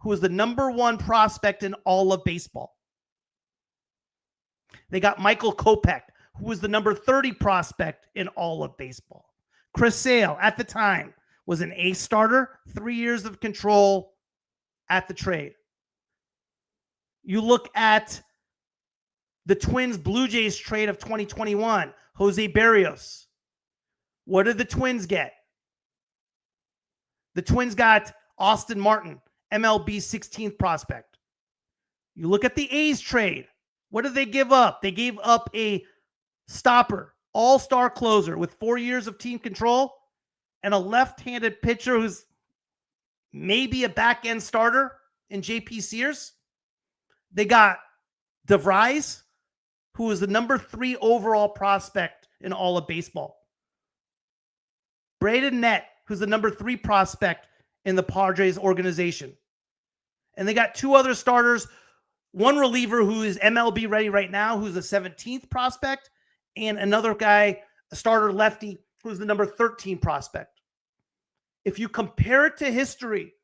Speaker 1: who was the number 1 prospect in all of baseball. They got Michael Kopech, who was the number 30 prospect in all of baseball. Chris Sale, at the time, was an ace starter, 3 years of control at the trade. You look at the Twins Blue Jays trade of 2021, Jose Barrios. What did the Twins get? The Twins got Austin Martin, MLB 16th prospect. You look at the A's trade. What did they give up? They gave up a stopper, all-star closer with 4 years of team control and a left-handed pitcher who's maybe a back-end starter in JP Sears. They got DeVries, who was the number 3 overall prospect in all of baseball. Braden Nett, who's the number 3 prospect in the Padres organization. And they got 2 other starters, one reliever who is MLB ready right now, who's a 17th prospect, and another guy, a starter lefty who's the number 13 prospect. If you compare it to history,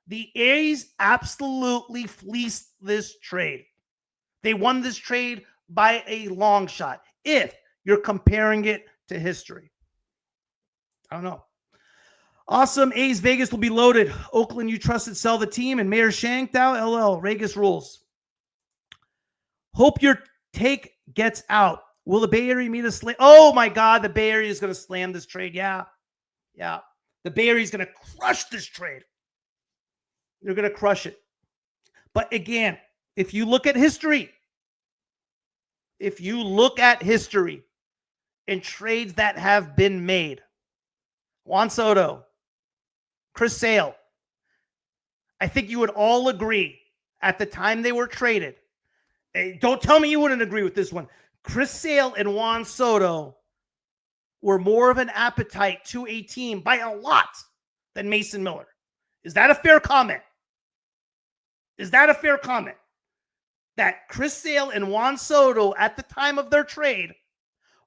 Speaker 1: the A's absolutely fleeced this trade. They won this trade by a long shot, if you're comparing it to history. I don't know. Awesome. A's Vegas will be loaded. Oakland, you trusted, sell the team. And Mayor Shankdow, LL, Vegas rules. Hope your take gets out. Will the Bay Area meet a slam? Oh my God, the Bay Area is going to slam this trade. Yeah. The Bay Area is going to crush this trade. They're going to crush it. But again, if you look at history, and trades that have been made, Juan Soto, Chris Sale, I think you would all agree at the time they were traded. Don't tell me you wouldn't agree with this one. Chris Sale and Juan Soto were more of an appetite to a team by a lot than Mason Miller. Is that a fair comment? That Chris Sale and Juan Soto at the time of their trade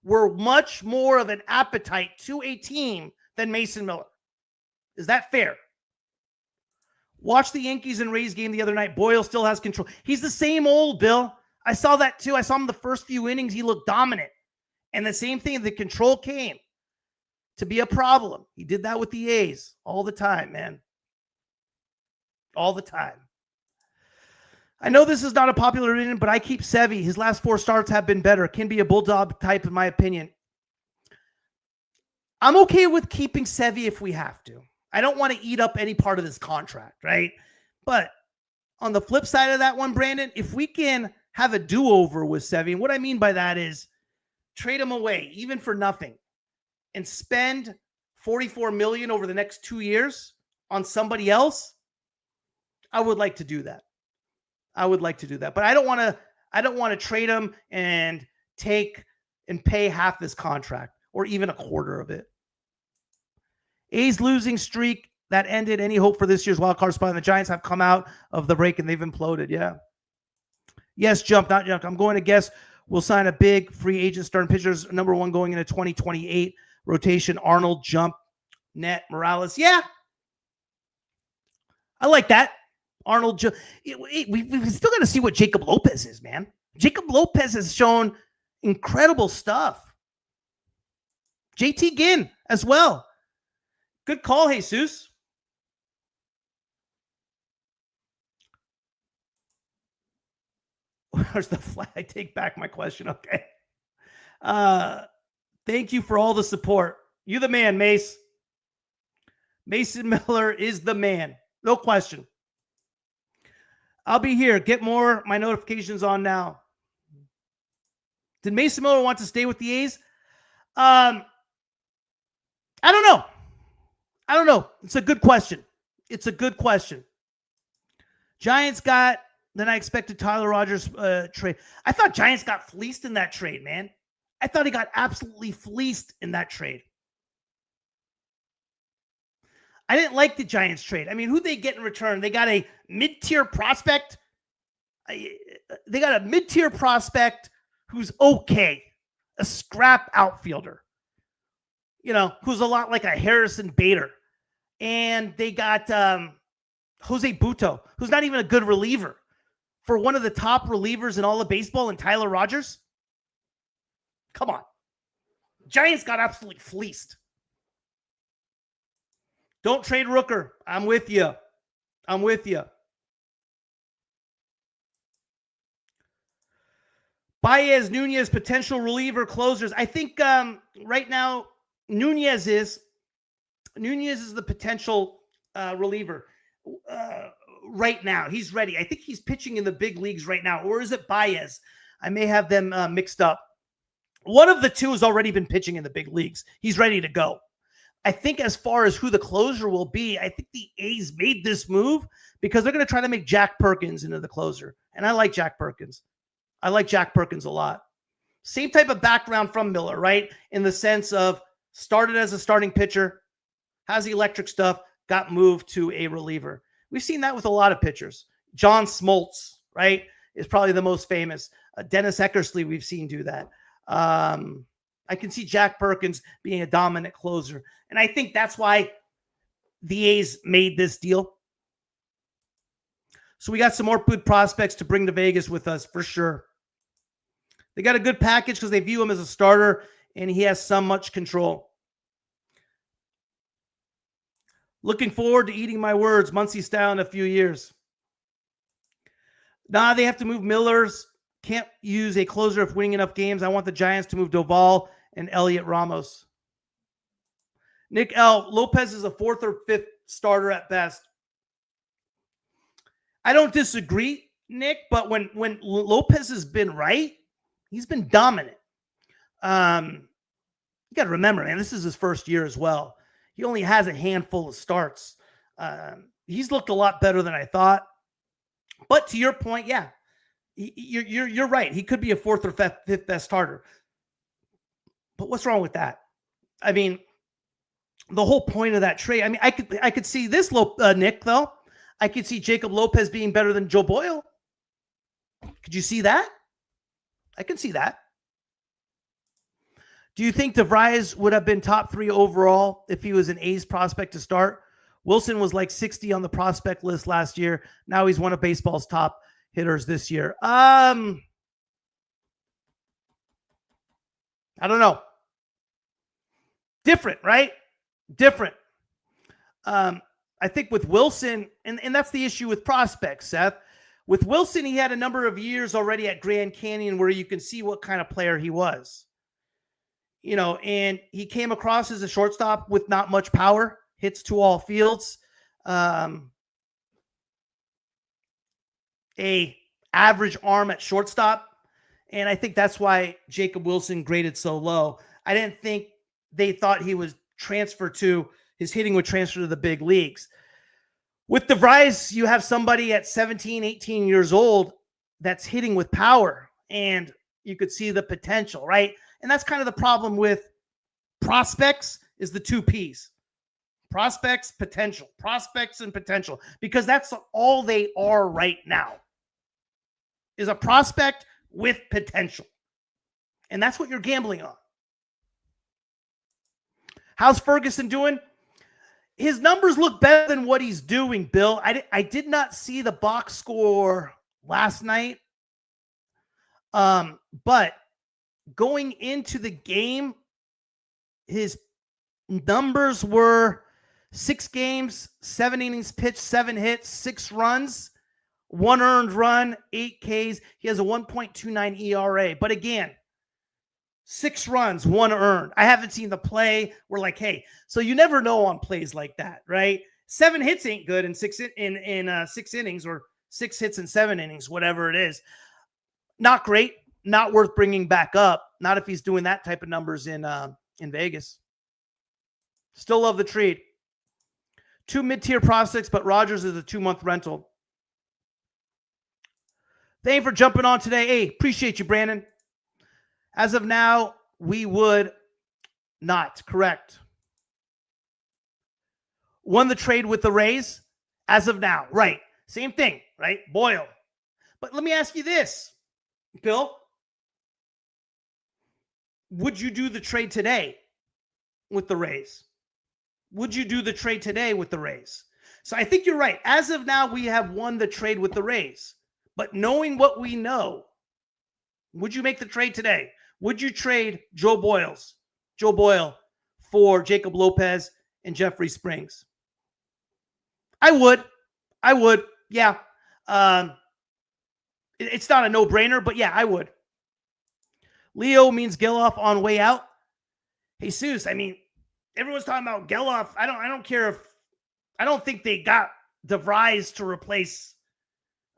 Speaker 1: were much more of an appetite to a team than Mason Miller. Is that fair? Watch the Yankees and Rays game the other night. Boyle still has control. He's the same old, Bill. I saw that too. I saw him the first few innings. He looked dominant. And the same thing, the control came to be a problem. He did that with the A's all the time, man. All the time. I know this is not a popular opinion, but I keep Sevy. His last 4 starts have been better. Can be a bulldog type, in my opinion. I'm okay with keeping Sevy if we have to. I don't want to eat up any part of this contract, right? But on the flip side of that one, Brandon, if we can have a do-over with Sevy, and what I mean by that is trade him away, even for nothing, and spend $44 million over the next 2 years on somebody else, I would like to do that. But I don't want to trade him and take and pay half his contract or even a quarter of it. A's losing streak that ended any hope for this year's wild card spot. And the Giants have come out of the break and they've imploded. Yeah. Yes, jump, not jump. I'm going to guess we'll sign a big free agent starting pitchers, number 1 going into 2028 rotation. Arnold, jump, Net, Morales. Yeah. I like that. Arnold, we still got to see what Jacob Lopez is, man. Jacob Lopez has shown incredible stuff. JT Ginn as well. Good call, Jesus. Where's the flag? I take back my question. Okay. Thank you for all the support. You the man, Mace. Mason Miller is the man. No question. I'll be here. Get my notifications on now. Did Mason Miller want to stay with the A's? I don't know. It's a good question. Giants got, then I expected Tyler Rogers trade. I thought Giants got fleeced in that trade, man. I thought he got absolutely fleeced in that trade. I didn't like the Giants trade. I mean, who'd they get in return? They got a mid-tier prospect. They got a mid-tier prospect who's okay. A scrap outfielder. Who's a lot like a Harrison Bader. And they got Jose Butto, who's not even a good reliever. For one of the top relievers in all of baseball and Tyler Rogers? Come on. Giants got absolutely fleeced. Don't trade Rooker. I'm with you. Baez, Nunez, potential reliever closers. I think right now Nunez is the potential reliever right now. He's ready. I think he's pitching in the big leagues right now. Or is it Baez? I may have them mixed up. One of the two has already been pitching in the big leagues. He's ready to go. I think as far as who the closer will be, I think the A's made this move because they're going to try to make Jack Perkins into the closer. And I like Jack Perkins. I like Jack Perkins a lot. Same type of background from Miller, right? In the sense of started as a starting pitcher, has the electric stuff, got moved to a reliever. We've seen that with a lot of pitchers. John Smoltz, right, is probably the most famous. Dennis Eckersley, we've seen do that. I can see Jack Perkins being a dominant closer. And I think that's why the A's made this deal. So we got some more good prospects to bring to Vegas with us for sure. They got a good package because they view him as a starter and he has some much control. Looking forward to eating my words, Muncie style, in a few years. Nah, they have to move Millers. Can't use a closer if winning enough games. I want the Giants to move Doval and Elliot Ramos. Nick L. Lopez is a 4th or 5th starter at best. I don't disagree, Nick, but when Lopez has been right, he's been dominant. You got to remember, man, this is his first year as well. He only has a handful of starts. He's looked a lot better than I thought. But to your point, yeah, you're right. He could be a 4th or 5th best starter. But what's wrong with that? I mean, the whole point of that trade. I mean, I could see this, Nick, though. I could see Jacob Lopez being better than Joe Boyle. Could you see that? I can see that. Do you think DeVries would have been top 3 overall if he was an A's prospect to start? Wilson was like 60 on the prospect list last year. Now he's one of baseball's top hitters this year. I don't know. Different, right? Different. I think with Wilson, and that's the issue with prospects, Seth. With Wilson, he had a number of years already at Grand Canyon where you can see what kind of player he was. You know, and he came across as a shortstop with not much power, hits to all fields, a average arm at shortstop. And I think that's why Jacob Wilson graded so low. I didn't think they thought he was transferred to, his hitting would transfer to the big leagues. With DeVries, you have somebody at 17, 18 years old that's hitting with power, and you could see the potential, right? And that's kind of the problem with prospects, is the 2 Ps. Prospects, potential. Prospects and potential. Because that's all they are right now, is a prospect with potential. And that's what you're gambling on. How's Ferguson doing? His numbers look better than what he's doing, Bill. I did not see the box score last night. But going into the game, his numbers were 6 games, 7 innings pitched, 7 hits, 6 runs, 1 earned run, 8 Ks. He has a 1.29 ERA. But again, 6 runs, 1 earned. I haven't seen the play. We're like, hey, so you never know on plays like that, right? 7 hits ain't good in 6 innings, or 6 hits in 7 innings, whatever it is. Not great. Not worth bringing back up. Not if he's doing that type of numbers in Vegas. Still love the trade. 2 mid-tier prospects, but Rogers is a 2-month rental. Thank you for jumping on today. Hey, appreciate you, Brandon. As of now, we would not. Correct. Won the trade with the Rays. As of now. Right. Same thing, right? Boyle. But let me ask you this, Bill. Would you do the trade today with the Rays? Would you do the trade today with the Rays? So I think you're right. As of now, we have won the trade with the Rays. But knowing what we know, would you make the trade today? Would you trade Joe Boyle for Jacob Lopez and Jeffrey Springs? I would. Yeah. It's not a no-brainer, but yeah, I would. Leo means Geloff on way out. Jesus, I mean, everyone's talking about Geloff. I don't care if, I don't think they got DeVries to replace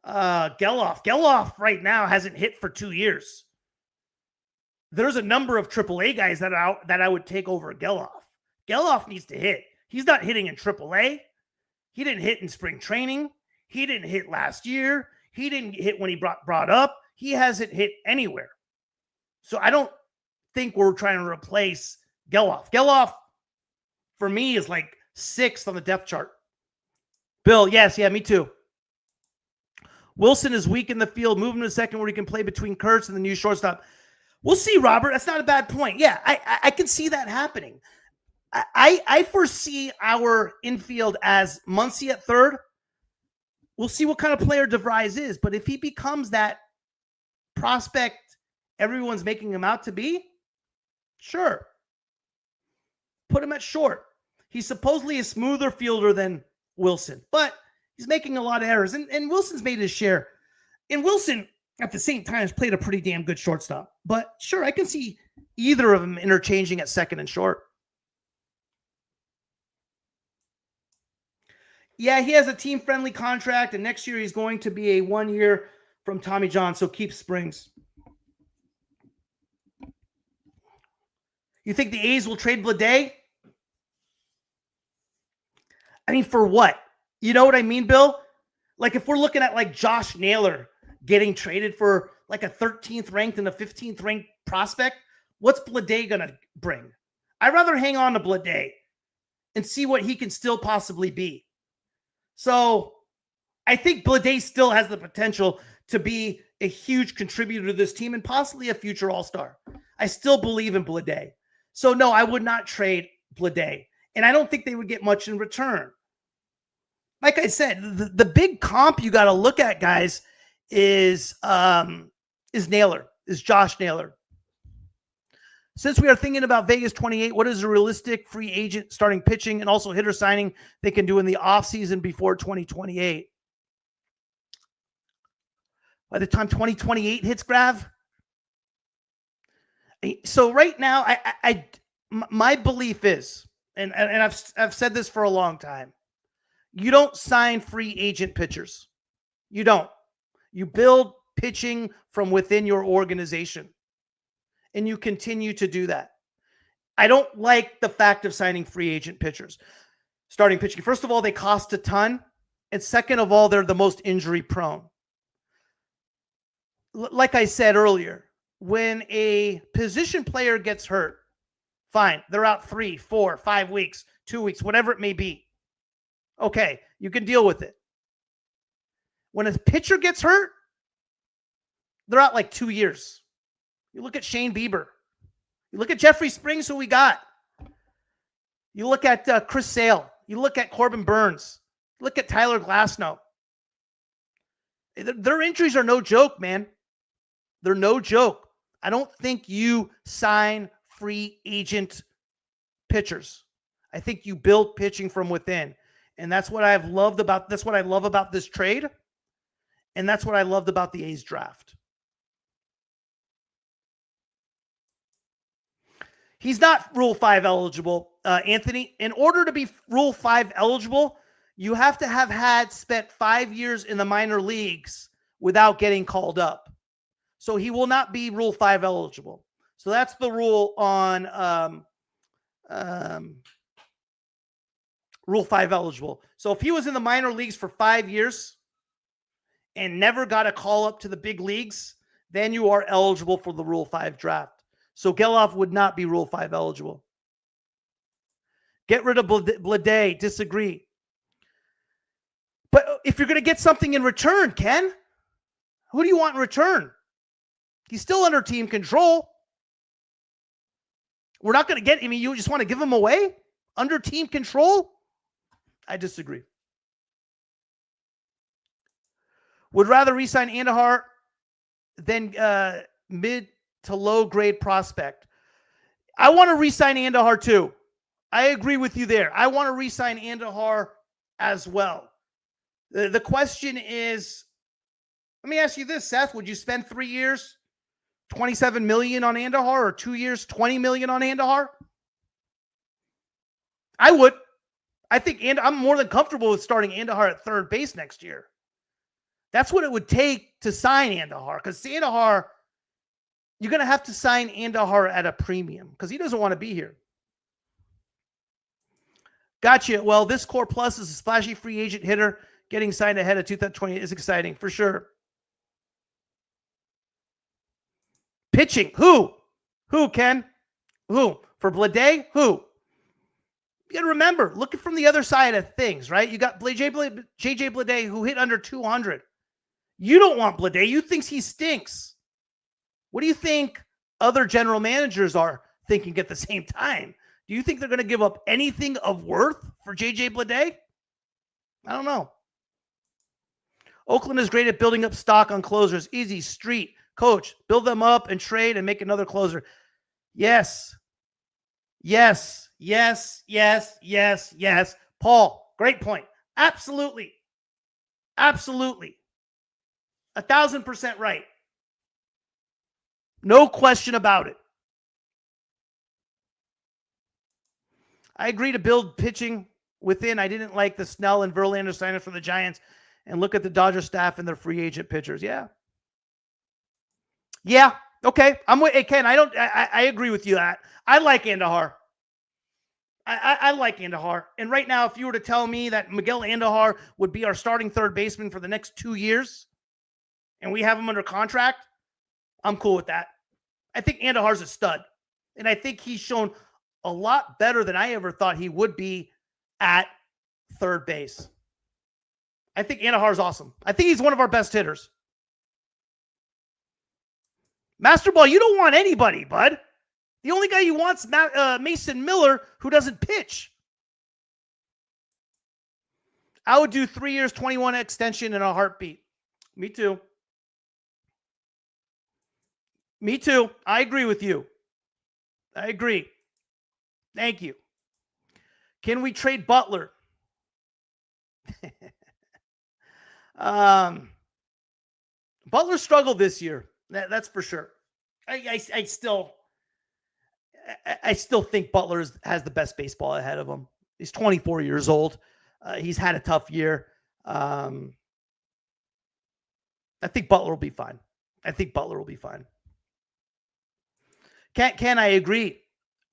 Speaker 1: Geloff. Geloff right now hasn't hit for 2 years. There's a number of AAA guys that I would take over Geloff. Geloff needs to hit. He's not hitting in AAA. He didn't hit in spring training. He didn't hit last year. He didn't hit when he brought up. He hasn't hit anywhere. So I don't think we're trying to replace Geloff. Geloff, for me, is like 6th on the depth chart. Bill, yes, yeah, me too. Wilson is weak in the field. Move him to second where he can play between Kurtz and the new shortstop. We'll see, Robert. That's not a bad point. Yeah, I can see that happening. I foresee our infield as Muncy at third. We'll see what kind of player DeVries is, but if he becomes that prospect everyone's making him out to be, sure. Put him at short. He's supposedly a smoother fielder than Wilson, but he's making a lot of errors, and Wilson's made his share. And Wilson, at the same time, has played a pretty damn good shortstop. But sure, I can see either of them interchanging at second and short. Yeah, he has a team-friendly contract, and next year he's going to be a 1 year from Tommy John, so keep Springs. You think the A's will trade Bleday? I mean, for what? You know what I mean, Bill? Like, if we're looking at, like, Josh Naylor getting traded for, like, a 13th ranked and a 15th ranked prospect, what's Bleday going to bring? I'd rather hang on to Bleday and see what he can still possibly be. So I think Bleday still has the potential to be a huge contributor to this team and possibly a future All-Star. I still believe in Bleday. So no, I would not trade Bleday. And I don't think they would get much in return. Like I said, the big comp you got to look at, guys, is Naylor, is Josh Naylor. Since we are thinking about Vegas 28, what is a realistic free agent starting pitching and also hitter signing they can do in the offseason before 2028? By the time 2028 hits, Grav? So right now, my belief is, and I've said this for a long time, you don't sign free agent pitchers. You don't. You build pitching from within your organization. And you continue to do that. I don't like the fact of signing free agent pitchers. Starting pitching. First of all, they cost a ton. And second of all, they're the most injury prone. Like I said earlier, when a position player gets hurt, fine. They're out 3, 4, 5 weeks, 2 weeks, whatever it may be. Okay, you can deal with it. When a pitcher gets hurt, they're out like 2 years. You look at Shane Bieber. You look at Jeffrey Springs, who we got. You look at Chris Sale. You look at Corbin Burns. You look at Tyler Glasnow. Their injuries are no joke, man. They're no joke. I don't think you sign free agent pitchers. I think you build pitching from within. And that's what I love about this trade. And that's what I loved about the A's draft. He's not Rule 5 eligible, Anthony. In order to be Rule 5 eligible, you have to have spent 5 years in the minor leagues without getting called up. So he will not be Rule 5 eligible. So that's the rule on Rule 5 eligible. So if he was in the minor leagues for 5 years and never got a call up to the big leagues, then you are eligible for the Rule 5 draft. So Geloff would not be Rule 5 eligible. Get rid of Bleday. Disagree. But if you're going to get something in return, Ken, who do you want in return? He's still under team control. We're not going to get him. You just want to give him away? Under team control? I disagree. Would rather re-sign Andahar than mid to low grade prospect. I want to re-sign Andahar too. I agree with you there. I want to re-sign Andahar as well. The question is, let me ask you this, Seth. Would you spend 3 years, $27 million on Andahar, or 2 years, $20 million on Andahar? I would. I think I'm more than comfortable with starting Andahar at third base next year. That's what it would take to sign Andahar, because Andahar, you're going to have to sign Andahar at a premium because he doesn't want to be here. Gotcha. Well, this Core Plus is a splashy free agent hitter. Getting signed ahead of 2020 is exciting for sure. Pitching. Who, Ken? Who? For Bleday? Who? You got to remember, looking from the other side of things, right? You got JJ Bleday, who hit under 200. You don't want Bleday. You think he stinks. What do you think other general managers are thinking at the same time. Do you think they're going to give up anything of worth for JJ Bleday? I don't know. Oakland is great at building up stock on closers. Easy, street, coach, build them up and trade and make another closer. Yes. Yes, yes, yes, yes, yes. Paul, great point. Absolutely. Absolutely. 1,000% right. No question about it. I agree to build pitching within. I didn't like the Snell and Verlander signings for the Giants, and look at the Dodger staff and their free agent pitchers. Yeah. Yeah. Okay. I'm with Ken. I agree with you that. I like Andahar. I like Andahar. And right now, if you were to tell me that Miguel Andahar would be our starting third baseman for the next 2 years, and we have him under contract, I'm cool with that. I think Andahar's a stud. And I think he's shown a lot better than I ever thought he would be at third base. I think Andahar's awesome. I think he's one of our best hitters. Master Ball, you don't want anybody, bud. The only guy you want's Mason Miller, who doesn't pitch. I would do 3 years, 21 extension in a heartbeat. Me too. Me too. I agree with you. I agree. Thank you. Can we trade Butler? Butler struggled this year. That's for sure. I still think Butler has the best baseball ahead of him. He's 24 years old. He's had a tough year. I think Butler will be fine. Can I agree?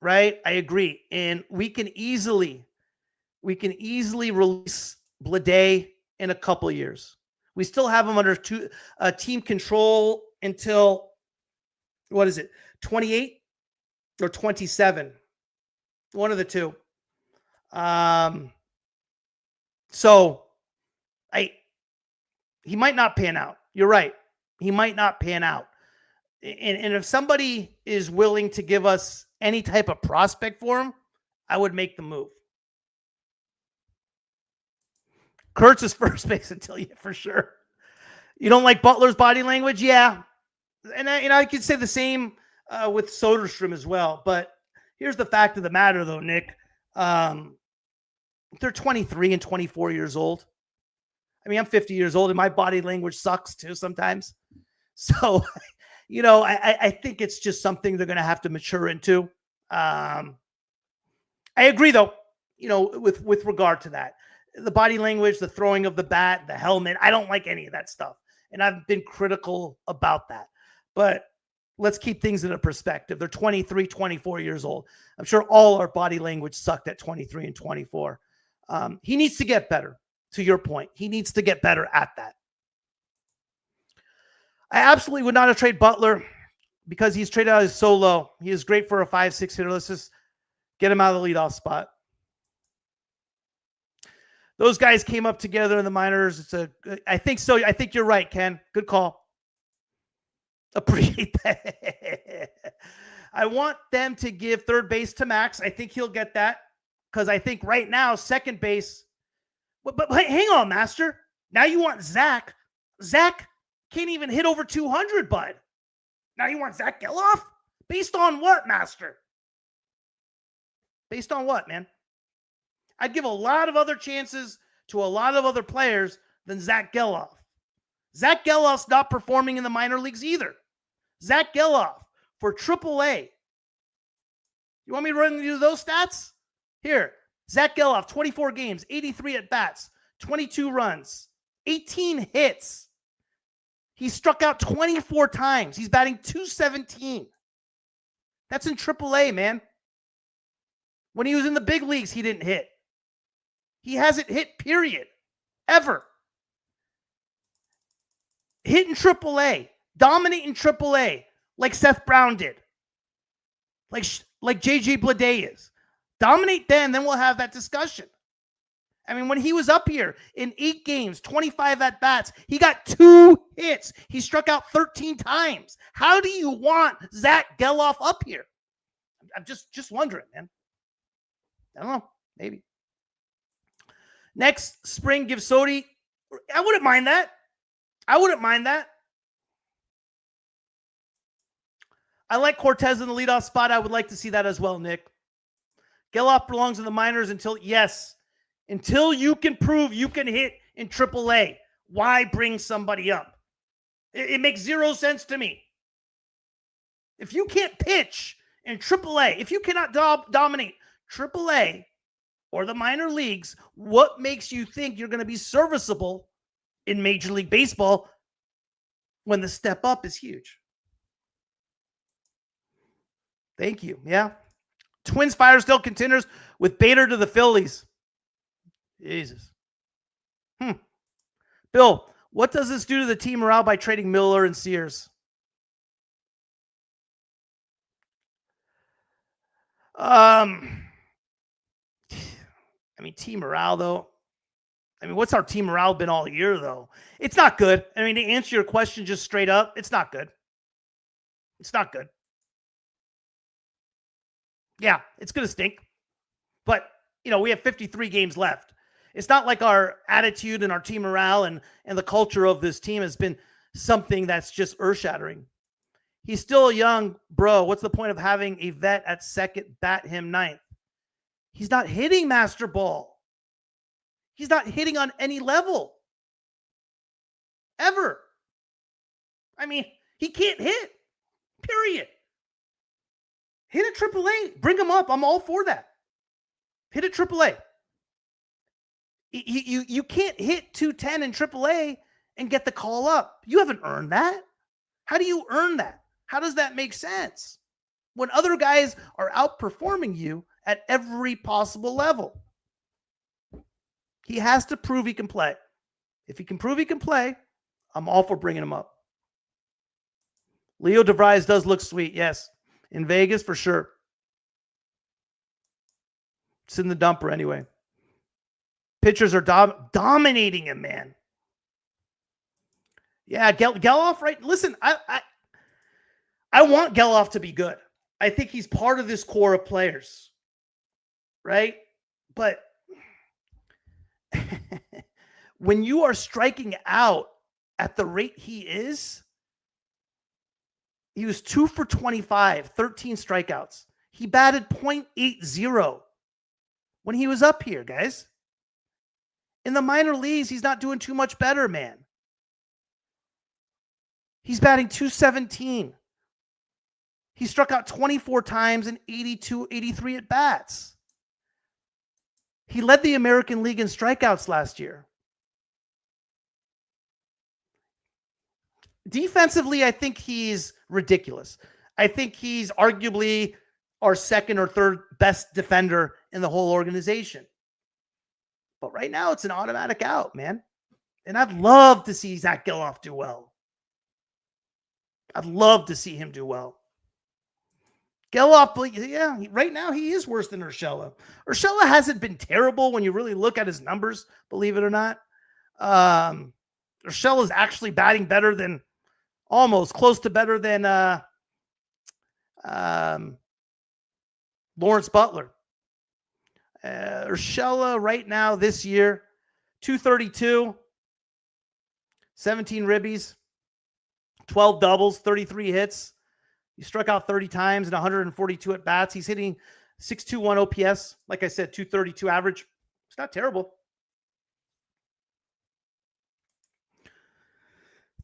Speaker 1: Right? I agree. And we can easily release Bleday in a couple of years. We still have him under team control until, 28 or 27? One of the two. So he might not pan out. You're right. He might not pan out. And if somebody is willing to give us any type of prospect for him, I would make the move. Kurtz is first base until you, for sure. You don't like Butler's body language? Yeah. And I could say the same with Soderstrom as well. But here's the fact of the matter, though, Nick. They're 23 and 24 years old. I mean, I'm 50 years old, and my body language sucks, too, sometimes. So, I think it's just something they're going to have to mature into. I agree, though, with regard to that. The body language, the throwing of the bat, the helmet, I don't like any of that stuff. And I've been critical about that. But let's keep things in a perspective. They're 23, 24 years old. I'm sure all our body language sucked at 23 and 24. He needs to get better, to your point. He needs to get better at that. I absolutely would not have traded Butler because he's traded out so low. He is great for a 5-6 hitter. Let's just get him out of the leadoff spot. Those guys came up together in the minors. I think so. I think you're right, Ken. Good call. Appreciate that. I want them to give third base to Max. I think he'll get that because I think right now, second base. But hang on, Master. Now you want Zach. Zach can't even hit over 200, bud. Now you want Zach Geloff? Based on what, Master? Based on what, man? I'd give a lot of other chances to a lot of other players than Zach Geloff. Zach Geloff's not performing in the minor leagues either. Zach Geloff for AAA. You want me to run you those stats? Here, Zach Geloff, 24 games, 83 at-bats, 22 runs, 18 hits. He struck out 24 times. He's batting .217. That's in AAA, man. When he was in the big leagues, he didn't hit. He hasn't hit, period. Ever. Hit in AAA. Dominate in AAA. Like Seth Brown did. Like JJ Bleday is. Dominate then we'll have that discussion. I mean, when he was up here in 8 games, 25 at-bats, he got 2 hits. He struck out 13 times. How do you want Zach Geloff up here? I'm just wondering, man. I don't know. Maybe. Next spring, give Sodi. I wouldn't mind that. I like Cortez in the leadoff spot. I would like to see that as well, Nick. Geloff belongs in the minors until you can prove you can hit in AAA. Why bring somebody up? It makes 0 sense to me. If you can't pitch in AAA, if you cannot dominate AAA or the minor leagues, what makes you think you're going to be serviceable in Major League Baseball when the step up is huge? Thank you. Yeah. Twins fire still contenders with Bader to the Phillies. Jesus. Bill, what does this do to the team morale by trading Miller and Sears? I mean, team morale, though. I mean, what's our team morale been all year, though? It's not good. I mean, to answer your question just straight up, it's not good. It's not good. Yeah, it's going to stink. But, we have 53 games left. It's not like our attitude and our team morale and the culture of this team has been something that's just earth-shattering. He's still young, bro. What's the point of having a vet at second, bat him ninth? He's not hitting master ball. He's not hitting on any level. Ever. I mean, he can't hit. Period. Hit a AAA. Bring him up. I'm all for that. Hit a AAA. You can't hit 210 in AAA and get the call up. You haven't earned that. How do you earn that? How does that make sense? When other guys are outperforming you at every possible level. He has to prove he can play. If he can prove he can play, I'm all for bringing him up. Leo DeVries does look sweet, yes. In Vegas, for sure. It's in the dumper anyway. Pitchers are dominating him, man. Yeah, Geloff, right? Listen, I want Geloff to be good. I think he's part of this core of players, right? But when you are striking out at the rate he was 2 for 25, 13 strikeouts. He batted .80 when he was up here, guys. In the minor leagues, he's not doing too much better, man. He's batting .217. He struck out 24 times in 83 at bats. He led the American League in strikeouts last year. Defensively, I think he's ridiculous. I think he's arguably our second or third best defender in the whole organization. But right now, it's an automatic out, man. And I'd love to see Zach Geloff do well. I'd love to see him do well. Geloff, yeah, right now he is worse than Urshela. Urshela hasn't been terrible when you really look at his numbers, believe it or not. Urshela is actually batting better than, almost close to better than Lawrence Butler. Urshela right now this year, 232, 17 ribbies, 12 doubles, 33 hits. He struck out 30 times and 142 at bats. He's hitting 621 OPS. Like I said, 232 average. It's not terrible.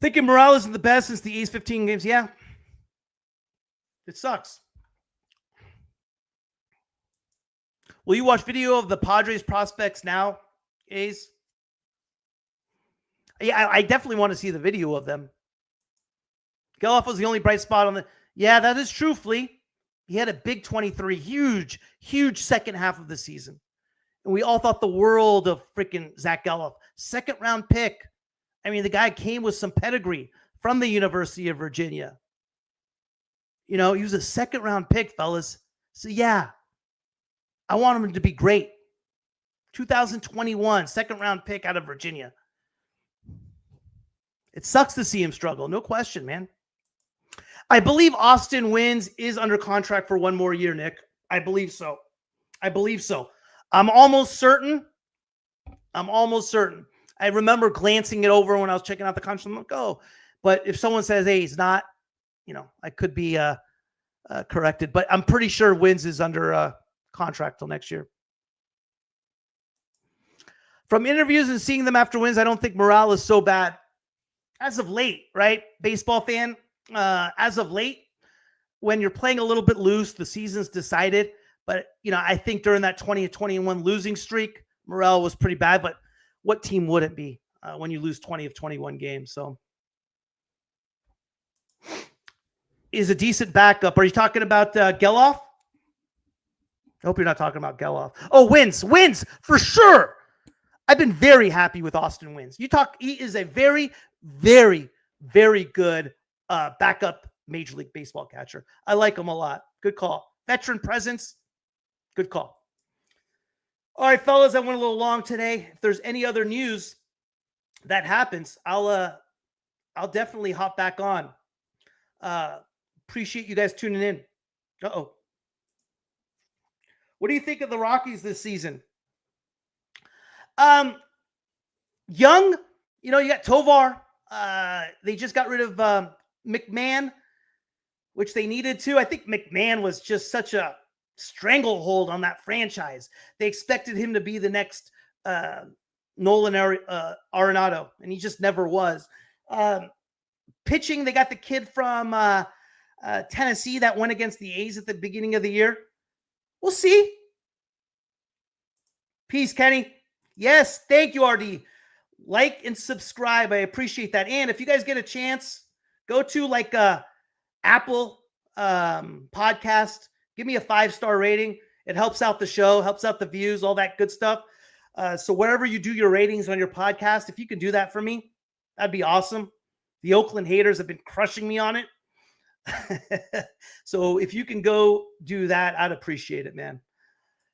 Speaker 1: Thinking Morales is the best since the A's 15 games. Yeah. It sucks. Will you watch video of the Padres prospects now, A's? Yeah, I definitely want to see the video of them. Geloff was the only bright spot on the... Yeah, that is true, Flea. He had a big 23, huge second half of the season. And we all thought the world of freaking Zach Geloff. Second round pick. I mean, the guy came with some pedigree from the University of Virginia. He was a second round pick, fellas. So yeah, I want him to be great. 2021, second round pick out of Virginia. It sucks to see him struggle. No question, man. I believe Austin Wynns is under contract for one more year, Nick. I believe so. I'm almost certain. I remember glancing it over when I was checking out the contract. I'm like, oh, but if someone says, hey, he's not, I could be corrected, but I'm pretty sure Wynns is under contract till next year. From interviews and seeing them after wins, I don't think morale is so bad. As of late, right? Baseball fan, as of late, when you're playing a little bit loose, the season's decided. But, I think during that 20-21 losing streak, morale was pretty bad. But what team wouldn't be when you lose 20 of 21 games? So is a decent backup. Are you talking about Geloff? I hope you're not talking about Geloff. Oh, Wins for sure. I've been very happy with Austin Wynns. He is a very, very, very good backup Major League Baseball catcher. I like him a lot. Good call. Veteran presence. Good call. All right, fellas, I went a little long today. If there's any other news that happens, I'll definitely hop back on. Appreciate you guys tuning in. Uh-oh. What do you think of the Rockies this season? Young, you got Tovar. They just got rid of McMahon, which they needed to. I think McMahon was just such a stranglehold on that franchise. They expected him to be the next Nolan Arenado, and he just never was. Pitching, they got the kid from Tennessee that went against the A's at the beginning of the year. We'll see. Peace, Kenny. Yes, thank you, RD. Like and subscribe. I appreciate that. And if you guys get a chance, go to Apple podcast. Give me a 5-star rating. It helps out the show, helps out the views, all that good stuff. So wherever you do your ratings on your podcast, if you can do that for me, that'd be awesome. The Oakland haters have been crushing me on it. So if you can go do that, I'd appreciate it, man.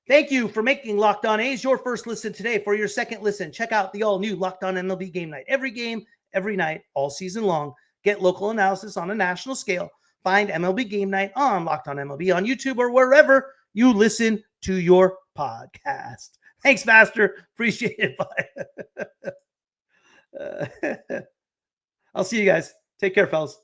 Speaker 1: Thank you for making Locked On A's your first listen today. For your second listen, check out the all-new Locked On MLB Game Night. Every game, every night, all season long. Get local analysis on a national scale. Find MLB Game Night on Locked On MLB on YouTube or wherever you listen to your podcast. Thanks, Master. Appreciate it. Bye. I'll see you guys. Take care, fellas.